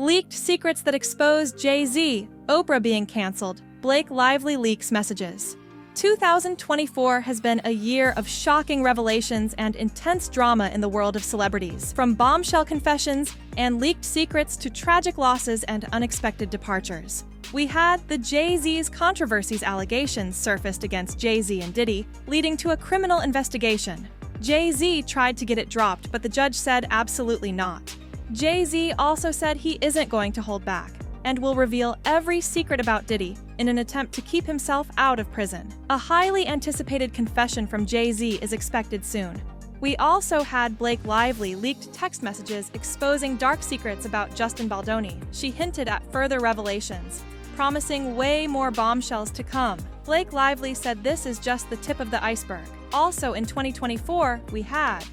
Leaked secrets that expose Jay-Z, Oprah being cancelled, Blake Lively leaks messages. 2024 has been a year of shocking revelations and intense drama in the world of celebrities, from bombshell confessions and leaked secrets to tragic losses and unexpected departures. We had the Jay-Z's controversies allegations surfaced against Jay-Z and Diddy, leading to a criminal investigation. Jay-Z tried to get it dropped, but the judge said absolutely not. Jay-Z also said he isn't going to hold back and will reveal every secret about Diddy in an attempt to keep himself out of prison. A highly anticipated confession from Jay-Z is expected soon. We also had Blake Lively leaked text messages exposing dark secrets about Justin Baldoni. She hinted at further revelations, promising way more bombshells to come. Blake Lively said this is just the tip of the iceberg. Also in 2024, we had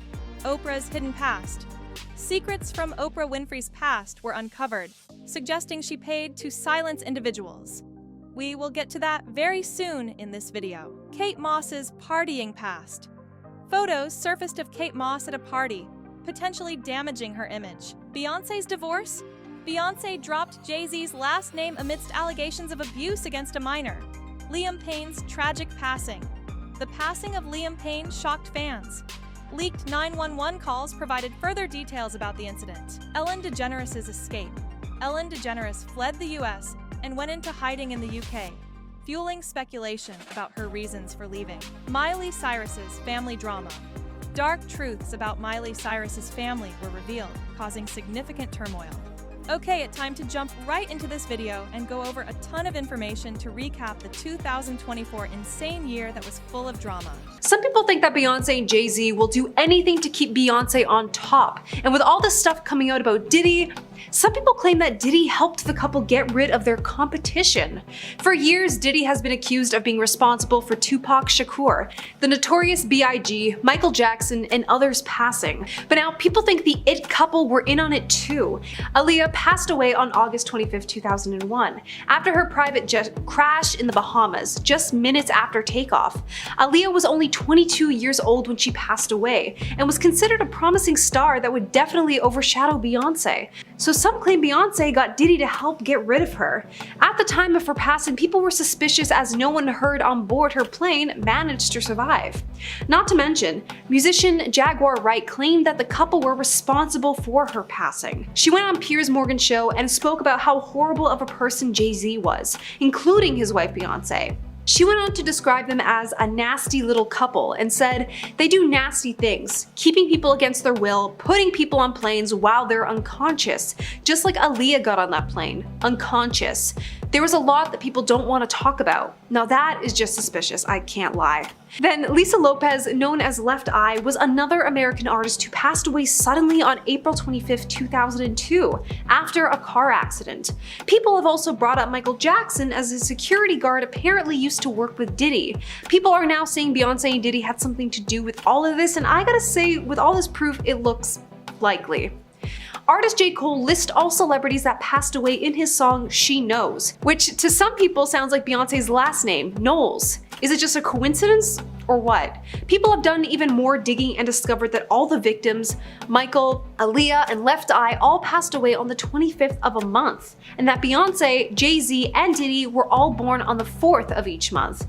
Oprah's hidden past. Secrets from Oprah Winfrey's past were uncovered, suggesting she paid to silence individuals. We will get to that very soon in this video. Kate Moss's partying past. Photos surfaced of Kate Moss at a party, potentially damaging her image. Beyoncé's divorce? Beyoncé dropped Jay-Z's last name amidst allegations of abuse against a minor. Liam Payne's tragic passing. The passing of Liam Payne shocked fans. Leaked 911 calls provided further details about the incident. Ellen DeGeneres' escape. Ellen DeGeneres fled the US and went into hiding in the UK, fueling speculation about her reasons for leaving. Miley Cyrus's family drama. Dark truths about Miley Cyrus's family were revealed, causing significant turmoil. Okay, it's time to jump right into this video and go over a ton of information to recap the 2024 insane year that was full of drama. Some people think that Beyoncé and Jay-Z will do anything to keep Beyoncé on top. And with all this stuff coming out about Diddy, some people claim that Diddy helped the couple get rid of their competition. For years, Diddy has been accused of being responsible for Tupac Shakur, the Notorious B.I.G., Michael Jackson, and others passing. But now people think the It couple were in on it too. Aaliyah passed away on August 25, 2001, after her private jet crashed in the Bahamas just minutes after takeoff. Aaliyah was only 22 years old when she passed away, and was considered a promising star that would definitely overshadow Beyoncé. So some claim Beyoncé got Diddy to help get rid of her. At the time of her passing, people were suspicious as no one heard on board her plane managed to survive. Not to mention, musician Jaguar Wright claimed that the couple were responsible for her passing. She went on Piers Morgan's show and spoke about how horrible of a person Jay-Z was, including his wife Beyoncé. She went on to describe them as a nasty little couple and said they do nasty things, keeping people against their will, putting people on planes while they're unconscious, just like Aaliyah got on that plane, unconscious. There was a lot that people don't want to talk about. Now that is just suspicious, I can't lie. Then Lisa Lopez, known as Left Eye, was another American artist who passed away suddenly on April 25, 2002, after a car accident. People have also brought up Michael Jackson, as his security guard apparently used to work with Diddy. People are now saying Beyoncé and Diddy had something to do with all of this, and I gotta say, with all this proof, it looks likely. Artist J. Cole lists all celebrities that passed away in his song She Knows, which to some people sounds like Beyoncé's last name, Knowles. Is it just a coincidence? Or what? People have done even more digging and discovered that all the victims, Michael, Aaliyah, and Left Eye, all passed away on the 25th of a month, and that Beyoncé, Jay-Z, and Diddy were all born on the 4th of each month.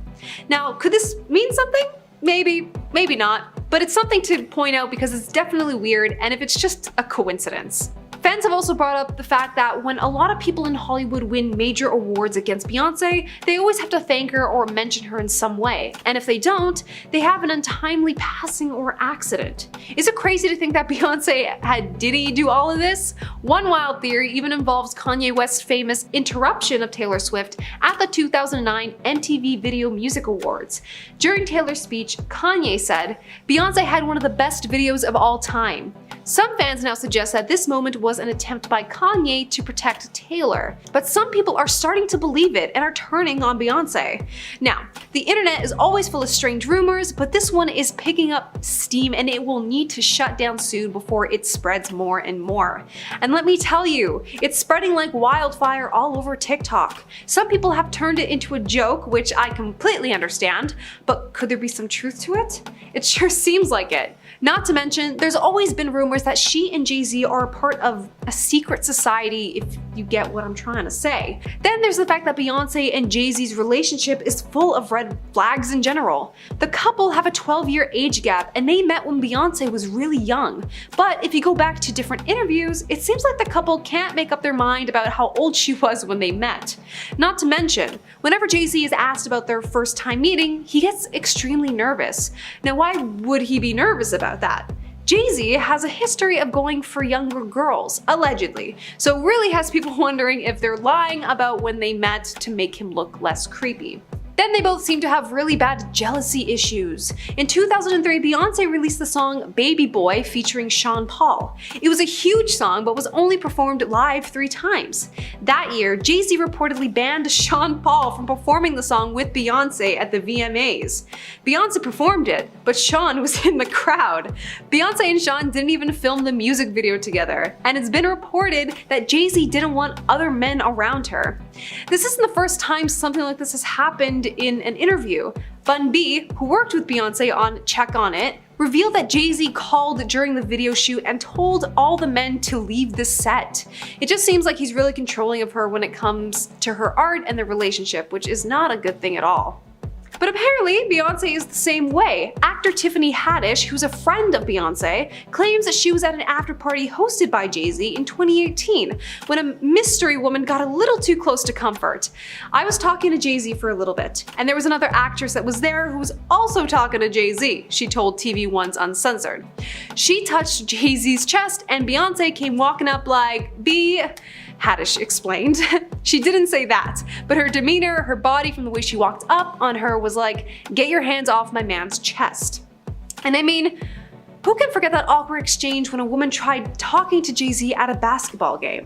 Now, could this mean something? Maybe, maybe not, but it's something to point out because it's definitely weird, and if it's just a coincidence. Fans have also brought up the fact that when a lot of people in Hollywood win major awards against Beyoncé, they always have to thank her or mention her in some way. And if they don't, they have an untimely passing or accident. Is it crazy to think that Beyoncé had Diddy do all of this? One wild theory even involves Kanye West's famous interruption of Taylor Swift at the 2009 MTV Video Music Awards. During Taylor's speech, Kanye said, "Beyoncé had one of the best videos of all time." Some fans now suggest that this moment was an attempt by Kanye to protect Taylor, but some people are starting to believe it and are turning on Beyoncé. Now, the internet is always full of strange rumors, but this one is picking up steam and it will need to shut down soon before it spreads more and more. And let me tell you, it's spreading like wildfire all over TikTok. Some people have turned it into a joke, which I completely understand, but could there be some truth to it? It sure seems like it. Not to mention, there's always been rumors that she and Jay-Z are a part of a secret society, if you get what I'm trying to say. Then there's the fact that Beyonce and Jay-Z's relationship is full of red flags in general. The couple have a 12-year age gap and they met when Beyonce was really young. But if you go back to different interviews, it seems like the couple can't make up their mind about how old she was when they met. Not to mention, whenever Jay-Z is asked about their first time meeting, he gets extremely nervous. Now, why would he be nervous about that? Jay-Z has a history of going for younger girls, allegedly, so it really has people wondering if they're lying about when they met to make him look less creepy. Then they both seem to have really bad jealousy issues. In 2003, Beyonce released the song Baby Boy featuring Sean Paul. It was a huge song but was only performed live 3 times. That year, Jay-Z reportedly banned Sean Paul from performing the song with Beyonce at the VMAs. Beyonce performed it, but Sean was in the crowd. Beyonce and Sean didn't even film the music video together, and it's been reported that Jay-Z didn't want other men around her. This isn't the first time something like this has happened in an interview. Bun B, who worked with Beyonce on Check On It, revealed that Jay-Z called during the video shoot and told all the men to leave the set. It just seems like he's really controlling of her when it comes to her art and their relationship, which is not a good thing at all. But apparently, Beyonce is the same way. Actor Tiffany Haddish, who's a friend of Beyonce, claims that she was at an after-party hosted by Jay-Z in 2018 when a mystery woman got a little too close to comfort. I was talking to Jay-Z for a little bit, and there was another actress that was there who was also talking to Jay-Z, she told TV One's Uncensored. She touched Jay-Z's chest, and Beyonce came walking up like, B. Haddish explained. She didn't say that, but her demeanor, her body from the way she walked up on her was like, get your hands off my man's chest. And I mean, who can forget that awkward exchange when a woman tried talking to Jay-Z at a basketball game?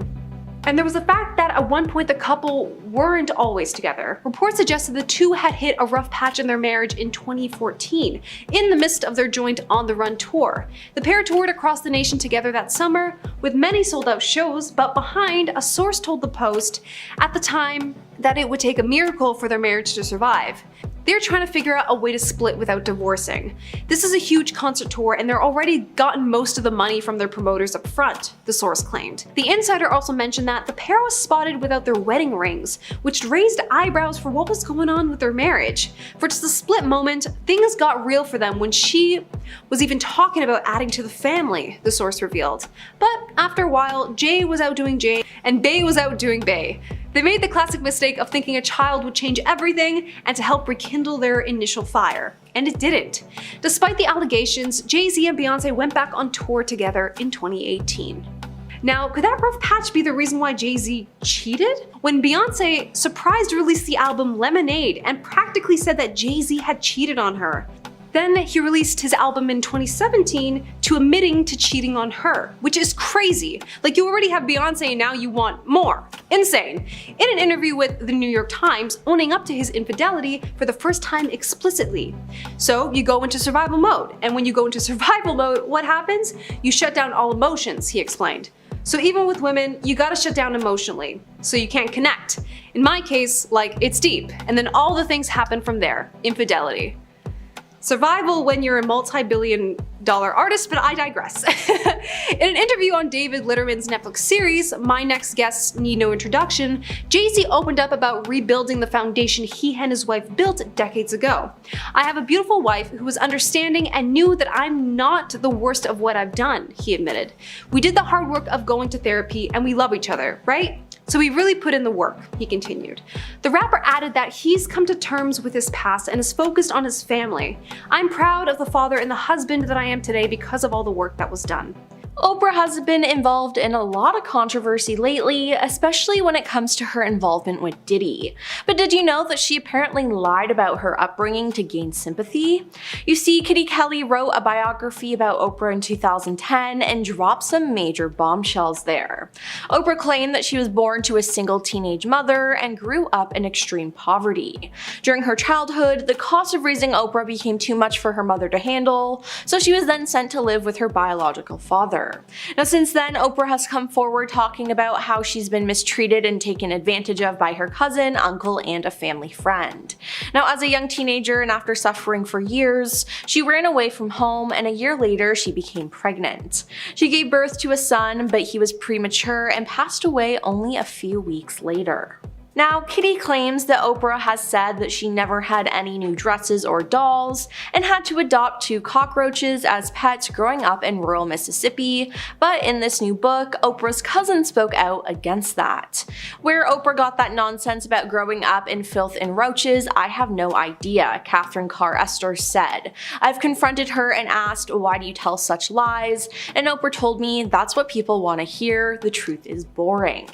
And there was the fact that at one point the couple weren't always together. Reports suggested the two had hit a rough patch in their marriage in 2014, in the midst of their joint On the Run tour. The pair toured across the nation together that summer, with many sold-out shows, but behind, a source told the Post at the time that it would take a miracle for their marriage to survive. They're trying to figure out a way to split without divorcing. This is a huge concert tour and they're already gotten most of the money from their promoters up front, the source claimed. The insider also mentioned that the pair was spotted without their wedding rings, which raised eyebrows for what was going on with their marriage. For just a split moment, things got real for them when she was even talking about adding to the family, the source revealed. But after a while, Jay was out doing Jay and Bay was out doing Bay. They made the classic mistake of thinking a child would change everything and to help rekindle their initial fire. And it didn't. Despite the allegations, Jay-Z and Beyonce went back on tour together in 2018. Now, could that rough patch be the reason why Jay-Z cheated? When Beyonce surprised released the album Lemonade and practically said that Jay-Z had cheated on her. Then he released his album in 2017 to admitting to cheating on her, which is crazy. Like, you already have Beyonce and now you want more. Insane. In an interview with the New York Times, owning up to his infidelity for the first time explicitly. So you go into survival mode, and when you go into survival mode, what happens? You shut down all emotions, he explained. So even with women, you gotta shut down emotionally, so you can't connect. In my case, like, it's deep, and then all the things happen from there. Infidelity. Survival when you're a multi-billion-dollar artist, but I digress. In an interview on David Letterman's Netflix series, My Next Guests Need No Introduction, Jay-Z opened up about rebuilding the foundation he and his wife built decades ago. I have a beautiful wife who was understanding and knew that I'm not the worst of what I've done, he admitted. We did the hard work of going to therapy and we love each other, right? So we really put in the work, he continued. The rapper added that he's come to terms with his past and is focused on his family. I'm proud of the father and the husband that I am today because of all the work that was done. Oprah has been involved in a lot of controversy lately, especially when it comes to her involvement with Diddy. But did you know that she apparently lied about her upbringing to gain sympathy? You see, Kitty Kelly wrote a biography about Oprah in 2010 and dropped some major bombshells there. Oprah claimed that she was born to a single teenage mother and grew up in extreme poverty. During her childhood, the cost of raising Oprah became too much for her mother to handle, so she was then sent to live with her biological father. father. Now, since then, Oprah has come forward talking about how she's been mistreated and taken advantage of by her cousin, uncle, and a family friend. Now, as a young teenager and after suffering for years, she ran away from home, and a year later, she became pregnant. She gave birth to a son, but he was premature and passed away only a few weeks later. Now, Kitty claims that Oprah has said that she never had any new dresses or dolls and had to adopt 2 cockroaches as pets growing up in rural Mississippi, but in this new book, Oprah's cousin spoke out against that. Where Oprah got that nonsense about growing up in filth and roaches, I have no idea, Catherine Carr Estes said. I've confronted her and asked, why do you tell such lies? And Oprah told me, that's what people want to hear, the truth is boring.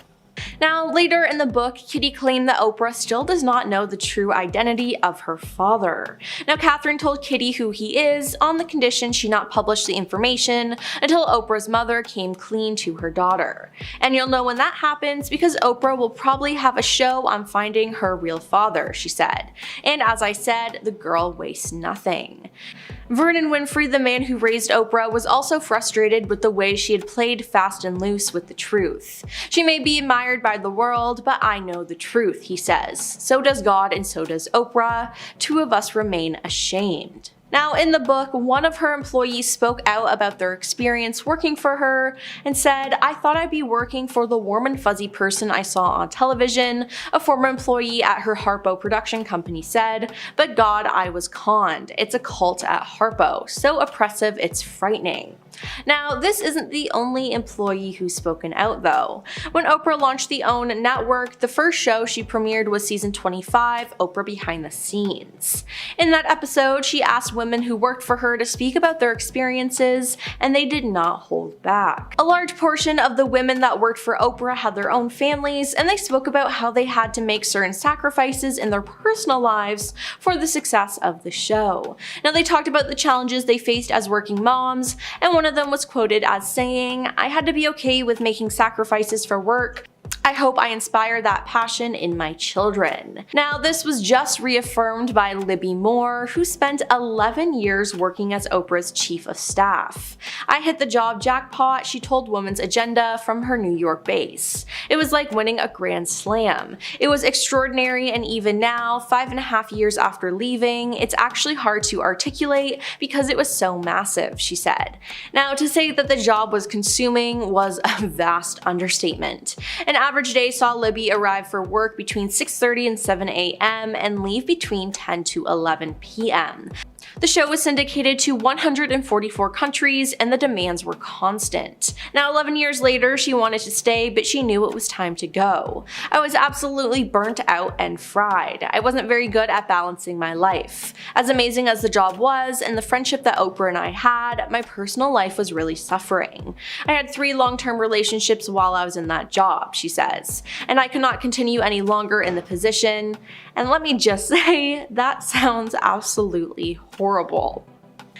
Now, later in the book, Kitty claimed that Oprah still does not know the true identity of her father. Now, Catherine told Kitty who he is on the condition she not publish the information until Oprah's mother came clean to her daughter. And you'll know when that happens because Oprah will probably have a show on finding her real father, she said. And as I said, the girl wastes nothing. Vernon Winfrey, the man who raised Oprah, was also frustrated with the way she had played fast and loose with the truth. She may be admired by the world, but I know the truth, he says. So does God and so does Oprah. 2 of us remain ashamed. Now, in the book, one of her employees spoke out about their experience working for her and said, I thought I'd be working for the warm and fuzzy person I saw on television, a former employee at her Harpo production company said, but God, I was conned. It's a cult at Harpo, so oppressive it's frightening. Now, this isn't the only employee who's spoken out though. When Oprah launched the OWN network, the first show she premiered was season 25, Oprah Behind the Scenes. In that episode, she asked women who worked for her to speak about their experiences, and they did not hold back. A large portion of the women that worked for Oprah had their own families, and they spoke about how they had to make certain sacrifices in their personal lives for the success of the show. Now, they talked about the challenges they faced as working moms, and one of them was quoted as saying, I had to be okay with making sacrifices for work. I hope I inspire that passion in my children. Now, this was just reaffirmed by Libby Moore, who spent 11 years working as Oprah's chief of staff. I hit the job jackpot, she told Women's Agenda from her New York base. It was like winning a grand slam. It was extraordinary, and even now, 5.5 years after leaving, it's actually hard to articulate because it was so massive, she said. Now, to say that the job was consuming was a vast understatement. An average day saw Libby arrive for work between 6:30 and 7 a.m. and leave between 10 to 11 p.m. The show was syndicated to 144 countries and the demands were constant. Now, 11 years later, she wanted to stay, but she knew it was time to go. I was absolutely burnt out and fried. I wasn't very good at balancing my life. As amazing as the job was and the friendship that Oprah and I had, my personal life was really suffering. I had 3 long-term relationships while I was in that job, she says, and I could not continue any longer in the position. And let me just say, that sounds absolutely horrible.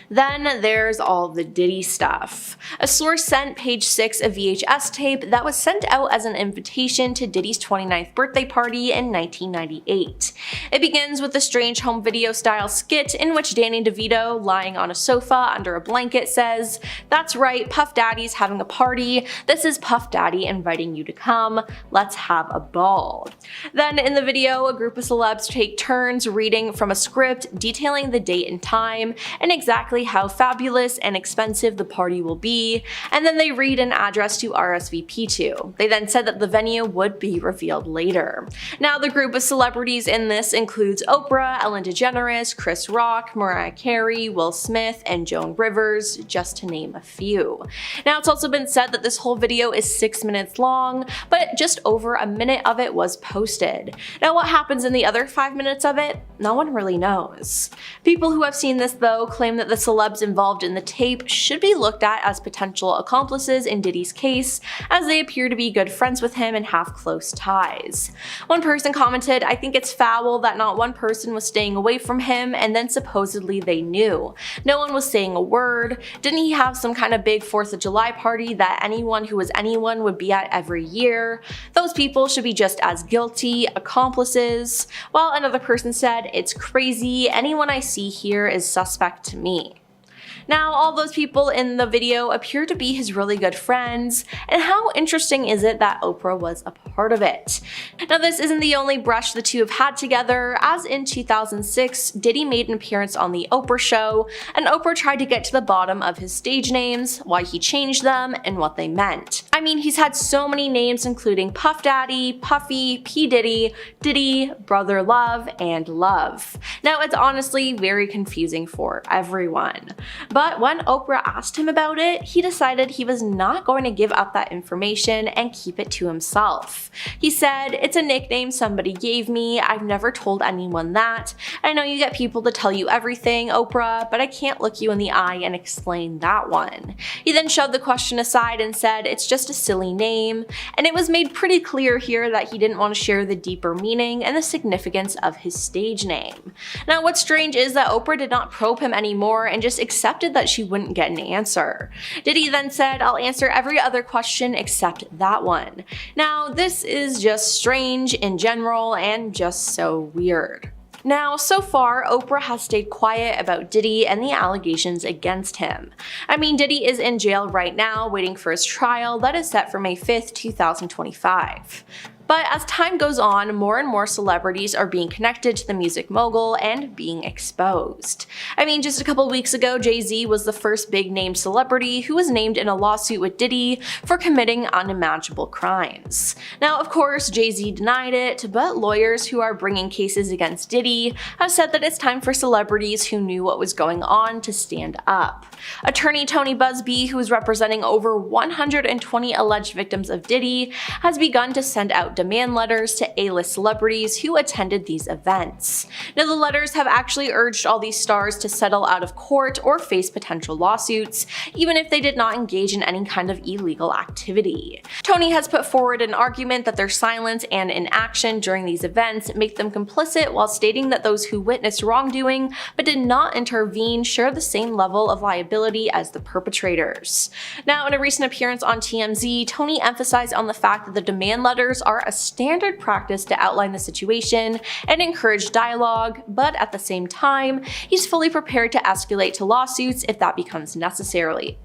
Then there's all the Diddy stuff. A source sent page 6 a VHS tape that was sent out as an invitation to Diddy's 29th birthday party in 1998. It begins with a strange home video style skit in which Danny DeVito, lying on a sofa under a blanket, says, "That's right, Puff Daddy's having a party. This is Puff Daddy inviting you to come. Let's have a ball." Then in the video, a group of celebs take turns reading from a script detailing the date and time and exactly how fabulous and expensive the party will be, and then they read an address to RSVP to. They then said that the venue would be revealed later. Now, the group of celebrities in this includes Oprah, Ellen DeGeneres, Chris Rock, Mariah Carey, Will Smith, and Joan Rivers, just to name a few. Now, it's also been said that this whole video is 6 minutes long, but just over a minute of it was posted. Now, what happens in the other 5 minutes of it? No one really knows. People who have seen this, though, claim that the celebs involved in the tape should be looked at as potential accomplices in Diddy's case, as they appear to be good friends with him and have close ties. One person commented, "I think it's foul that not one person was staying away from him and then supposedly they knew. No one was saying a word. Didn't he have some kind of big 4th of July party that anyone who was anyone would be at every year? Those people should be just as guilty, accomplices." While another person said, "It's crazy, anyone I see here is suspect to me." Now, all those people in the video appear to be his really good friends, and how interesting is it that Oprah was a part of it? Now, this isn't the only brush the two have had together, as in 2006, Diddy made an appearance on The Oprah Show, and Oprah tried to get to the bottom of his stage names, why he changed them, and what they meant. I mean, he's had so many names including Puff Daddy, Puffy, P. Diddy, Diddy, Brother Love, and Love. Now, it's honestly very confusing for everyone. But when Oprah asked him about it, he decided he was not going to give up that information and keep it to himself. He said, "It's a nickname somebody gave me. I've never told anyone that. I know you get people to tell you everything, Oprah, but I can't look you in the eye and explain that one." He then shoved the question aside and said, "It's just a silly name," and it was made pretty clear here that he didn't want to share the deeper meaning and the significance of his stage name. Now, what's strange is that Oprah did not probe him anymore and just accepted that she wouldn't get an answer. Diddy then said, "I'll answer every other question except that one." Now, this is just strange in general and just so weird. Now, so far, Oprah has stayed quiet about Diddy and the allegations against him. I mean, Diddy is in jail right now waiting for his trial that is set for May 5th, 2025. But as time goes on, more and more celebrities are being connected to the music mogul and being exposed. I mean, just a couple weeks ago, Jay-Z was the first big name celebrity who was named in a lawsuit with Diddy for committing unimaginable crimes. Now, of course, Jay-Z denied it, but lawyers who are bringing cases against Diddy have said that it's time for celebrities who knew what was going on to stand up. Attorney Tony Busby, who is representing over 120 alleged victims of Diddy, has begun to send out demand letters to A-list celebrities who attended these events. Now, the letters have actually urged all these stars to settle out of court or face potential lawsuits, even if they did not engage in any kind of illegal activity. Tony has put forward an argument that their silence and inaction during these events make them complicit, while stating that those who witnessed wrongdoing but did not intervene share the same level of liability as the perpetrators. Now, in a recent appearance on TMZ, Tony emphasized on the fact that the demand letters are a standard practice to outline the situation and encourage dialogue, but at the same time, he's fully prepared to escalate to lawsuits if that becomes necessary.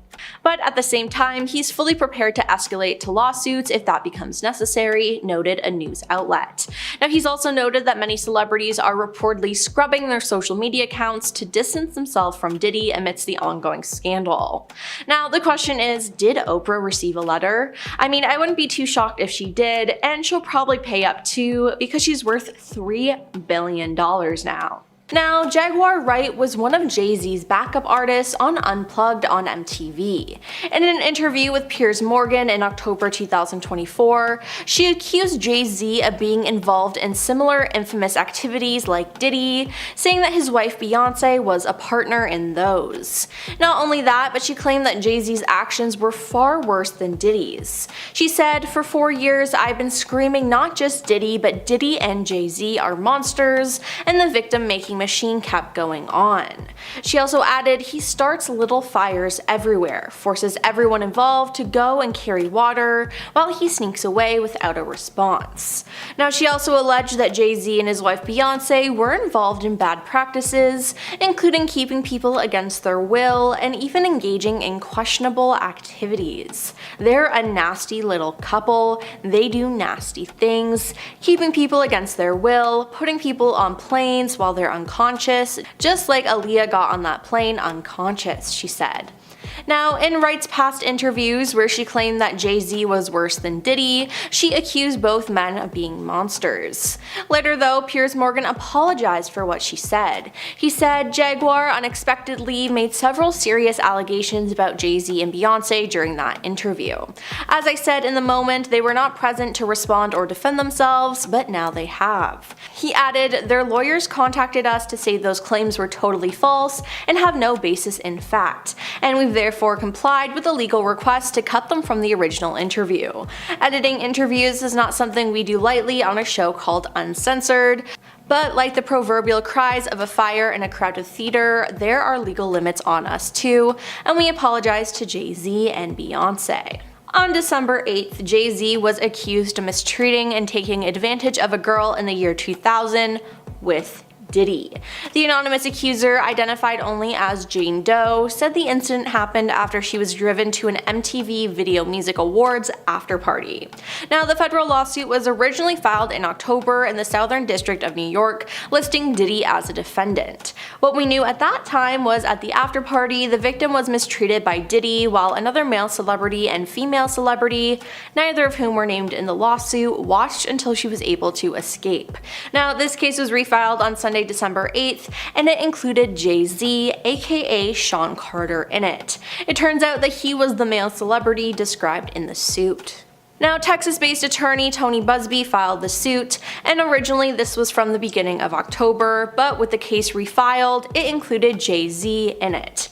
Noted a news outlet. Now, he's also noted that many celebrities are reportedly scrubbing their social media accounts to distance themselves from Diddy amidst the ongoing scandal. Now, the question is, did Oprah receive a letter? I mean, I wouldn't be too shocked if she did, and she'll probably pay up too, because she's worth $3 billion now. Now, Jaguar Wright was one of Jay-Z's backup artists on Unplugged on MTV. In an interview with Piers Morgan in October 2024, she accused Jay-Z of being involved in similar infamous activities like Diddy, saying that his wife Beyonce was a partner in those. Not only that, but she claimed that Jay-Z's actions were far worse than Diddy's. She said, "For 4 years, I've been screaming not just Diddy, but Diddy and Jay-Z are monsters, and the victim-making machine kept going on." She also added, "He starts little fires everywhere, forces everyone involved to go and carry water, while he sneaks away without a response." Now, she also alleged that Jay-Z and his wife Beyonce were involved in bad practices, including keeping people against their will and even engaging in questionable activities. They're a nasty little couple, they do nasty things, keeping people against their will, putting people on planes while they're unconscious, just like Aaliyah got on that plane unconscious, she said. Now, in Wright's past interviews where she claimed that Jay-Z was worse than Diddy, she accused both men of being monsters. Later though, Piers Morgan apologized for what she said. He said, "Jaguar unexpectedly made several serious allegations about Jay-Z and Beyonce during that interview. As I said in the moment, they were not present to respond or defend themselves, but now they have." He added, "Their lawyers contacted us to say those claims were totally false and have no basis in fact, and we've therefore complied with the legal request to cut them from the original interview. Editing interviews is not something we do lightly on a show called Uncensored, but like the proverbial cries of a fire in a crowded theater, there are legal limits on us too, and we apologize to Jay-Z and Beyonce." On December 8th, Jay-Z was accused of mistreating and taking advantage of a girl in the year 2000 with Diddy. The anonymous accuser, identified only as Jane Doe, said the incident happened after she was driven to an MTV Video Music Awards after party. Now, the federal lawsuit was originally filed in October in the Southern District of New York, listing Diddy as a defendant. What we knew at that time was at the after party, the victim was mistreated by Diddy, while another male celebrity and female celebrity, neither of whom were named in the lawsuit, watched until she was able to escape. Now, this case was refiled on Sunday, December 8th, and it included Jay-Z, aka Sean Carter, in it. It turns out that he was the male celebrity described in the suit. Now, Texas-based attorney Tony Busby filed the suit, and originally this was from the beginning of October, but with the case refiled, it included Jay-Z in it.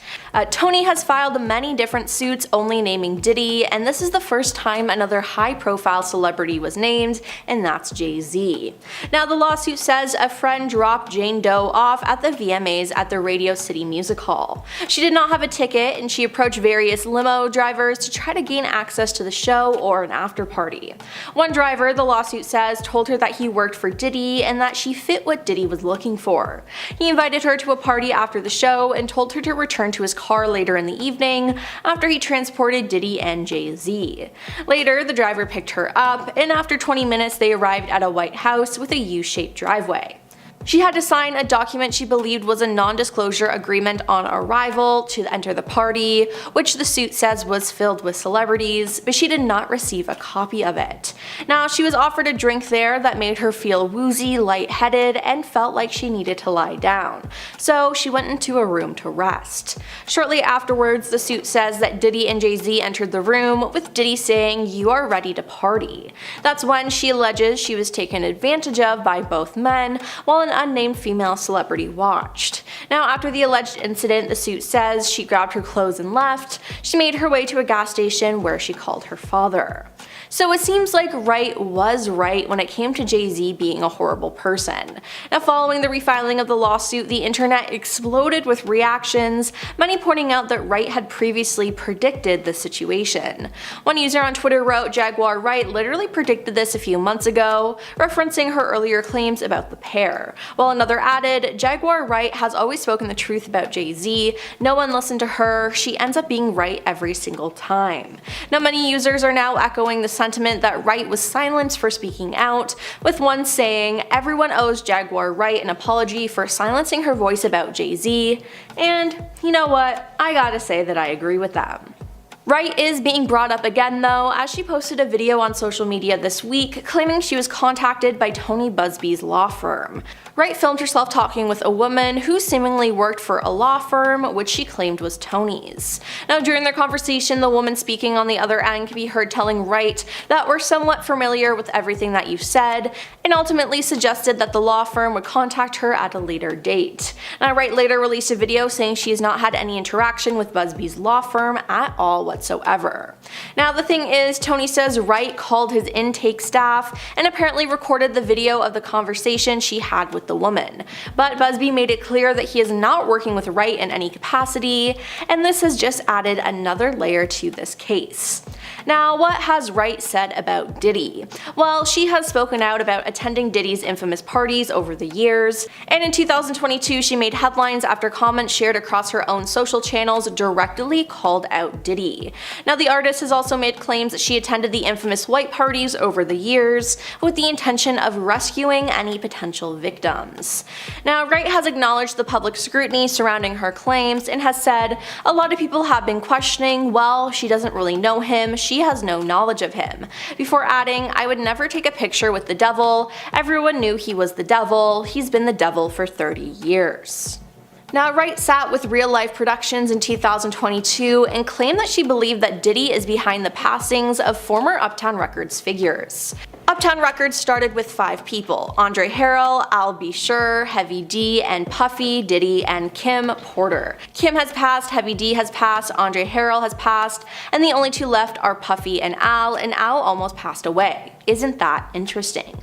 Tony has filed many different suits only naming Diddy, and this is the first time another high-profile celebrity was named, and that's Jay-Z. Now, the lawsuit says a friend dropped Jane Doe off at the VMAs at the Radio City Music Hall. She did not have a ticket, and she approached various limo drivers to try to gain access to the show or an after party. One driver, the lawsuit says, told her that he worked for Diddy and that she fit what Diddy was looking for. He invited her to a party after the show and told her to return to his car later in the evening after he transported Diddy and Jay-Z. Later, the driver picked her up, and after 20 minutes they arrived at a white house with a U-shaped driveway. She had to sign a document she believed was a non-disclosure agreement on arrival to enter the party, which the suit says was filled with celebrities, but she did not receive a copy of it. Now, she was offered a drink there that made her feel woozy, lightheaded, and felt like she needed to lie down, so she went into a room to rest. Shortly afterwards, the suit says that Diddy and Jay-Z entered the room, with Diddy saying, "You are ready to party." That's when she alleges she was taken advantage of by both men, while an unnamed female celebrity watched. Now, after the alleged incident, the suit says she grabbed her clothes and left. She made her way to a gas station where she called her father. So it seems like right was right when it came to Jay-Z being a horrible person. Now, following the refiling of the lawsuit, the internet exploded with reactions, many pointing out that Wright had previously predicted the situation. One user on Twitter wrote, "Jaguar Wright literally predicted this a few months ago," referencing her earlier claims about the pair. While another added, "Jaguar Wright has always spoken the truth about Jay-Z. No one listened to her. She ends up being right every single time." Now, many users are now echoing the sentiment that Wright was silenced for speaking out, with one saying, "Everyone owes Jaguar Wright an apology for silencing her voice about Jay-Z," and you know what, I gotta say that I agree with them. Wright is being brought up again though, as she posted a video on social media this week claiming she was contacted by Tony Busby's law firm. Wright filmed herself talking with a woman who seemingly worked for a law firm, which she claimed was Tony's. Now, during their conversation, the woman speaking on the other end can be heard telling Wright that "we're somewhat familiar with everything that you said," and ultimately suggested that the law firm would contact her at a later date. Now, Wright later released a video saying she has not had any interaction with Busby's law firm at all whatsoever. Now, the thing is, Tony says Wright called his intake staff and apparently recorded the video of the conversation she had with the woman, but Busby made it clear that he is not working with Wright in any capacity, and this has just added another layer to this case. Now, what has Wright said about Diddy? Well, she has spoken out about attending Diddy's infamous parties over the years, and in 2022 she made headlines after comments shared across her own social channels directly called out Diddy. Now, the artist has also made claims that she attended the infamous white parties over the years with the intention of rescuing any potential victims. Now, Wright has acknowledged the public scrutiny surrounding her claims and has said, "A lot of people have been questioning, well, she doesn't really know him, she has no knowledge of him," before adding, "I would never take a picture with the devil. Everyone knew he was the devil. He's been the devil for 30 years. Now, Wright sat with Real Life Productions in 2022 and claimed that she believed that Diddy is behind the passings of former Uptown Records figures. Uptown Records started with 5 people: Andre Harrell, Al B. Sure, Heavy D, and Puffy, Diddy, and Kim Porter. Kim has passed, Heavy D has passed, Andre Harrell has passed, and the only 2 left are Puffy and Al almost passed away. Isn't that interesting?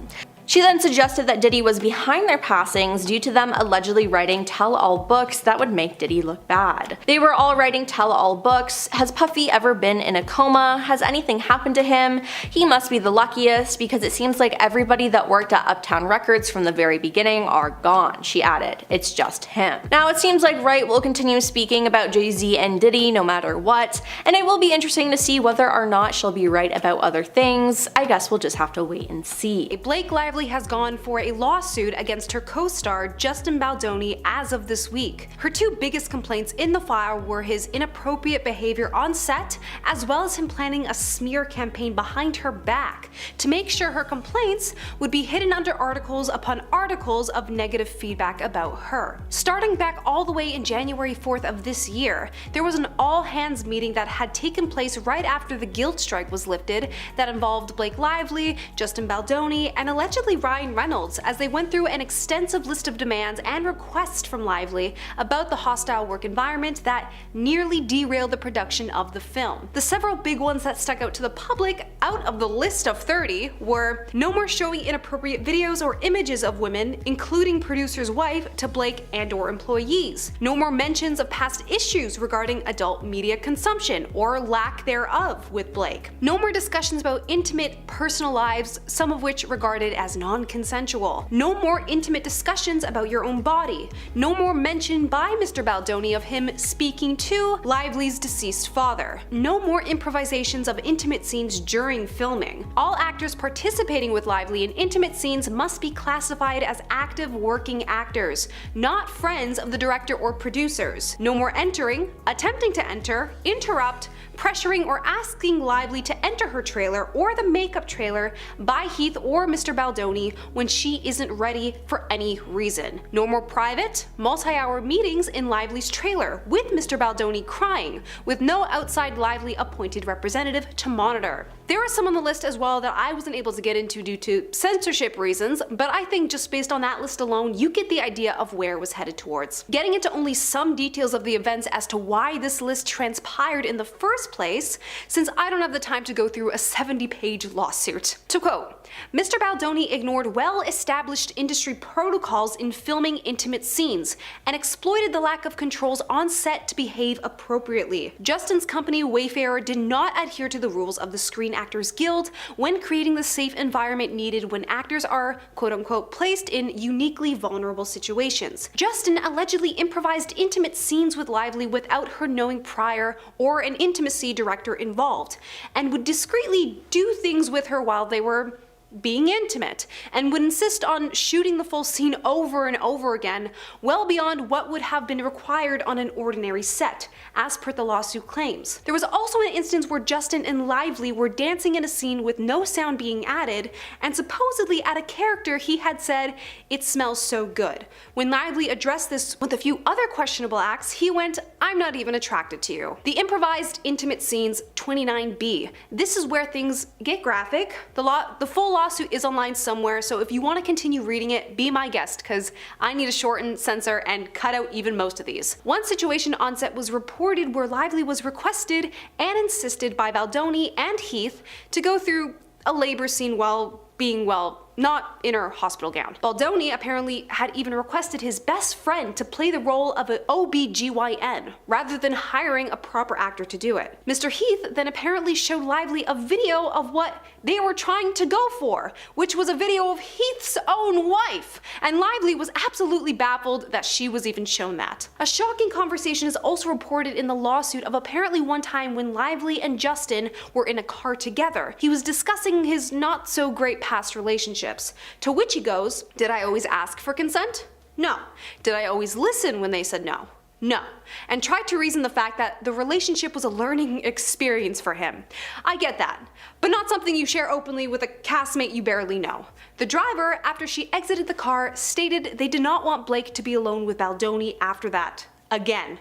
She then suggested that Diddy was behind their passings due to them allegedly writing tell-all books that would make Diddy look bad. They were all writing tell-all books. Has Puffy ever been in a coma? Has anything happened to him? He must be the luckiest because it seems like everybody that worked at Uptown Records from the very beginning are gone, she added. It's just him. Now it seems like Wright will continue speaking about Jay-Z and Diddy no matter what, and it will be interesting to see whether or not she'll be right about other things. I guess we'll just have to wait and see. Blake Lively has gone for a lawsuit against her co-star Justin Baldoni as of this week. Her two biggest complaints in the file were his inappropriate behavior on set, as well as him planning a smear campaign behind her back to make sure her complaints would be hidden under articles upon articles of negative feedback about her. Starting back all the way in January 4th of this year, there was an all-hands meeting that had taken place right after the guild strike was lifted that involved Blake Lively, Justin Baldoni, and allegedly Ryan Reynolds as they went through an extensive list of demands and requests from Lively about the hostile work environment that nearly derailed the production of the film. The several big ones that stuck out to the public out of the list of 30 were no more showing inappropriate videos or images of women, including producer's wife, to Blake and/or employees. No more mentions of past issues regarding adult media consumption or lack thereof with Blake. No more discussions about intimate personal lives, some of which regarded as non-consensual. No more intimate discussions about your own body. No more mention by Mr. Baldoni of him speaking to Lively's deceased father. No more improvisations of intimate scenes during filming. All actors participating with Lively in intimate scenes must be classified as active working actors, not friends of the director or producers. No more entering, attempting to enter, interrupt, pressuring or asking Lively to enter her trailer or the makeup trailer by Heath or Mr. Baldoni when she isn't ready for any reason. No more private, multi-hour meetings in Lively's trailer with Mr. Baldoni crying, with no outside Lively appointed representative to monitor. There are some on the list as well that I wasn't able to get into due to censorship reasons, but I think just based on that list alone, you get the idea of where it was headed towards. Getting into only some details of the events as to why this list transpired in the first place, since I don't have the time to go through a 70-page lawsuit. To quote, Mr. Baldoni ignored well-established industry protocols in filming intimate scenes and exploited the lack of controls on set to behave appropriately. Justin's company Wayfarer did not adhere to the rules of the Screen Actors Guild when creating the safe environment needed when actors are quote-unquote placed in uniquely vulnerable situations. Justin allegedly improvised intimate scenes with Lively without her knowing prior or an intimacy director involved, and would discreetly do things with her while they were being intimate, and would insist on shooting the full scene over and over again, well beyond what would have been required on an ordinary set, as per the lawsuit claims. There was also an instance where Justin and Lively were dancing in a scene with no sound being added, and supposedly at a character he had said, "It smells so good." When Lively addressed this with a few other questionable acts, he went, "I'm not even attracted to you." The improvised intimate scenes 29B. This is where things get graphic. The full lawsuit is online somewhere, so if you want to continue reading it, be my guest, because I need to shorten, censor, and cut out even most of these. One situation on set was reported where Lively was requested and insisted by Baldoni and Heath to go through a labor scene while being, well, not in her hospital gown. Baldoni apparently had even requested his best friend to play the role of an OBGYN, rather than hiring a proper actor to do it. Mr. Heath then apparently showed Lively a video of what they were trying to go for, which was a video of Heath's own wife, and Lively was absolutely baffled that she was even shown that. A shocking conversation is also reported in the lawsuit of apparently one time when Lively and Justin were in a car together. He was discussing his not so great past relationships, to which he goes, "Did I always ask for consent? No. Did I always listen when they said no? No," and tried to reason the fact that the relationship was a learning experience for him. I get that, but not something you share openly with a castmate you barely know. The driver, after she exited the car, stated they did not want Blake to be alone with Baldoni after that. Again,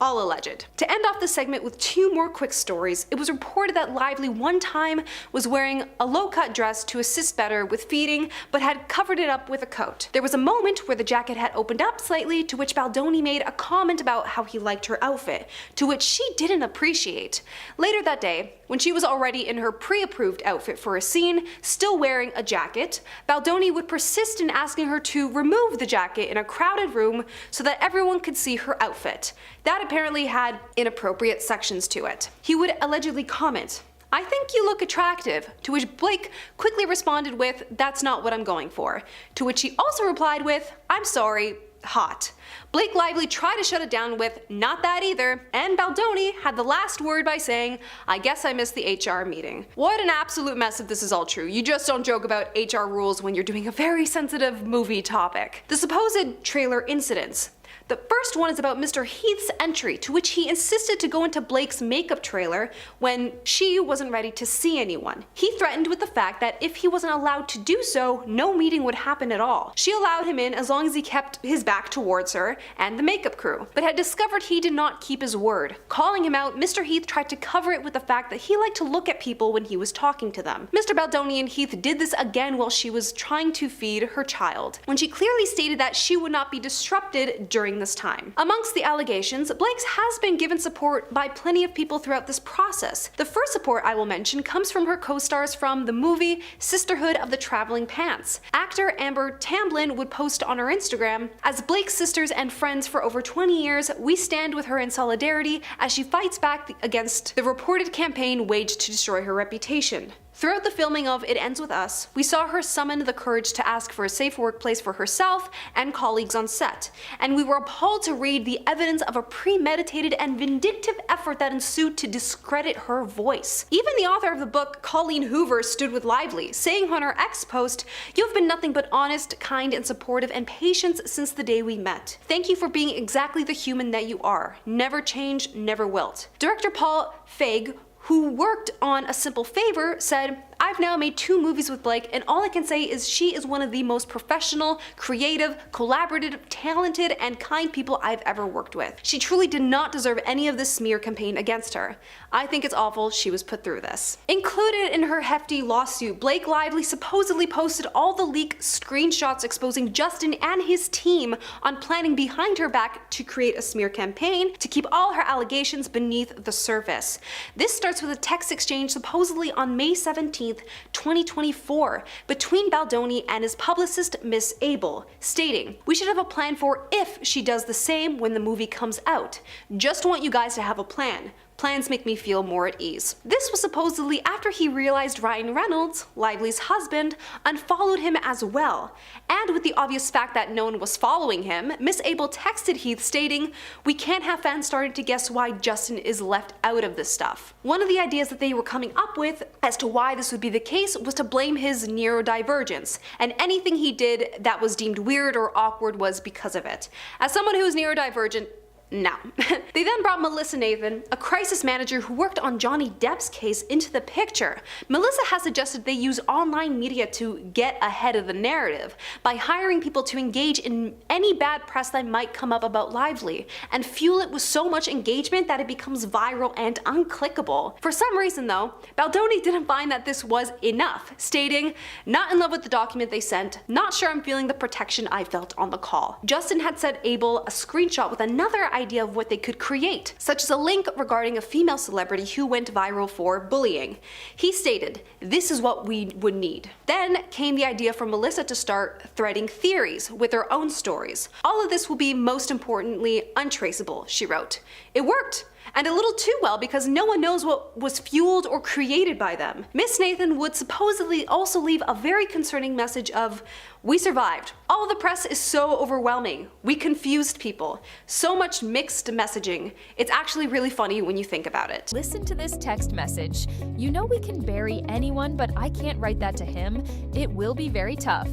All alleged. To end off the segment with 2 more quick stories, it was reported that Lively one time was wearing a low-cut dress to assist better with feeding, but had covered it up with a coat. There was a moment where the jacket had opened up slightly, to which Baldoni made a comment about how he liked her outfit, to which she didn't appreciate. Later that day, when she was already in her pre-approved outfit for a scene, still wearing a jacket, Baldoni would persist in asking her to remove the jacket in a crowded room so that everyone could see her outfit. That apparently had inappropriate sections to it. He would allegedly comment, "I think you look attractive," to which Blake quickly responded with, "That's not what I'm going for," to which he also replied with, "I'm sorry, hot." Blake Lively tried to shut it down with, "Not that either," and Baldoni had the last word by saying, "I guess I missed the HR meeting." What an absolute mess if this is all true. You just don't joke about HR rules when you're doing a very sensitive movie topic. The supposed trailer incidents. The first one is about Mr. Heath's entry, to which he insisted to go into Blake's makeup trailer when she wasn't ready to see anyone. He threatened with the fact that if he wasn't allowed to do so, no meeting would happen at all. She allowed him in as long as he kept his back towards her and the makeup crew, but had discovered he did not keep his word. Calling him out, Mr. Heath tried to cover it with the fact that he liked to look at people when he was talking to them. Mr. Baldoni and Heath did this again while she was trying to feed her child, when she clearly stated that she would not be disrupted during this time. Amongst the allegations, Blake's has been given support by plenty of people throughout this process. The first support I will mention comes from her co-stars from the movie Sisterhood of the Traveling Pants. Actor Amber Tamblyn would post on her Instagram, "As Blake's sisters and friends for over 20 years, we stand with her in solidarity as she fights back against the reported campaign waged to destroy her reputation." Throughout the filming of It Ends With Us, we saw her summon the courage to ask for a safe workplace for herself and colleagues on set, and we were appalled to read the evidence of a premeditated and vindictive effort that ensued to discredit her voice. Even the author of the book, Colleen Hoover, stood with Lively, saying on her X post, "You have been nothing but honest, kind, and supportive and patient since the day we met. Thank you for being exactly the human that you are. Never change, never wilt." Director Paul Feig, who worked on A Simple Favor, said, "I've now made 2 movies with Blake, and all I can say is she is one of the most professional, creative, collaborative, talented, and kind people I've ever worked with. She truly did not deserve any of this smear campaign against her. I think it's awful she was put through this." Included in her hefty lawsuit, Blake Lively supposedly posted all the leaked screenshots exposing Justin and his team on planning behind her back to create a smear campaign to keep all her allegations beneath the surface. This starts with a text exchange supposedly on May 17th, 2024, between Baldoni and his publicist Miss Abel, stating, "We should have a plan for if she does the same when the movie comes out. Just want you guys to have a plan. Plans make me feel more at ease." This was supposedly after he realized Ryan Reynolds, Lively's husband, unfollowed him as well. And with the obvious fact that no one was following him, Miss Abel texted Heath stating, "We can't have fans starting to guess why Justin is left out of this stuff." One of the ideas that they were coming up with as to why this would be the case was to blame his neurodivergence, and anything he did that was deemed weird or awkward was because of it. As someone who is neurodivergent, no. They then brought Melissa Nathan, a crisis manager who worked on Johnny Depp's case, into the picture. Melissa has suggested they use online media to get ahead of the narrative by hiring people to engage in any bad press that might come up about Lively and fuel it with so much engagement that it becomes viral and unclickable. For some reason though, Baldoni didn't find that this was enough, stating, "Not in love with the document they sent, not sure I'm feeling the protection I felt on the call." Justin had sent Abel a screenshot with another idea of what they could create, such as a link regarding a female celebrity who went viral for bullying. He stated, "This is what we would need." Then came the idea for Melissa to start threading theories with her own stories. "All of this will be most importantly untraceable," she wrote. It worked. And a little too well, because no one knows what was fueled or created by them. Miss Nathan would supposedly also leave a very concerning message of, "We survived. All the press is so overwhelming. We confused people. So much mixed messaging. It's actually really funny when you think about it." Listen to this text message. "You know we can bury anyone, but I can't write that to him. It will be very tough."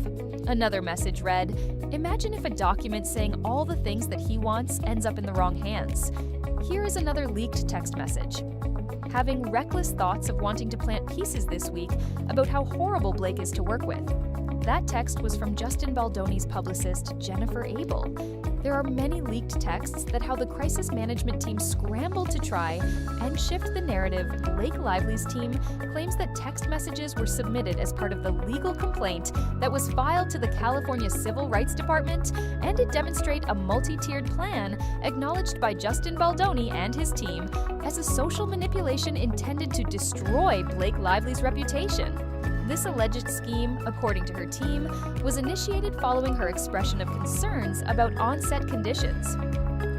Another message read, "Imagine if a document saying all the things that he wants ends up in the wrong hands." Here is another leaked text message. "Having reckless thoughts of wanting to plant pieces this week about how horrible Blake is to work with. That text was from Justin Baldoni's publicist, Jennifer Abel. There are many leaked texts that how the crisis management team scrambled to try and shift the narrative. Blake Lively's team claims that text messages were submitted as part of the legal complaint that was filed to the California Civil Rights Department, and it demonstrate a multi-tiered plan acknowledged by Justin Baldoni and his team as a social manipulation intended to destroy Blake Lively's reputation. This alleged scheme, according to her team, was initiated following her expression of concerns about on-set conditions.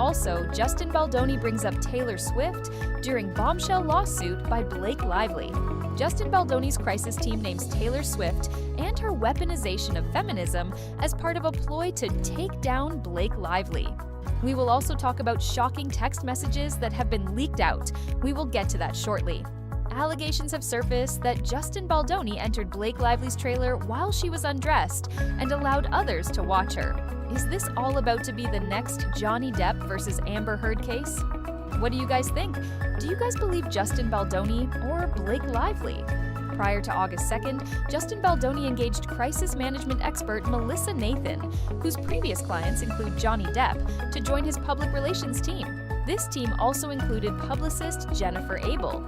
Also, Justin Baldoni brings up Taylor Swift during bombshell lawsuit by Blake Lively. Justin Baldoni's crisis team names Taylor Swift and her weaponization of feminism as part of a ploy to take down Blake Lively. We will also talk about shocking text messages that have been leaked out. We will get to that shortly. Allegations have surfaced that Justin Baldoni entered Blake Lively's trailer while she was undressed and allowed others to watch her. Is this all about to be the next Johnny Depp versus Amber Heard case? What do you guys think? Do you guys believe Justin Baldoni or Blake Lively? Prior to August 2nd, Justin Baldoni engaged crisis management expert Melissa Nathan, whose previous clients include Johnny Depp, to join his public relations team. This team also included publicist Jennifer Abel.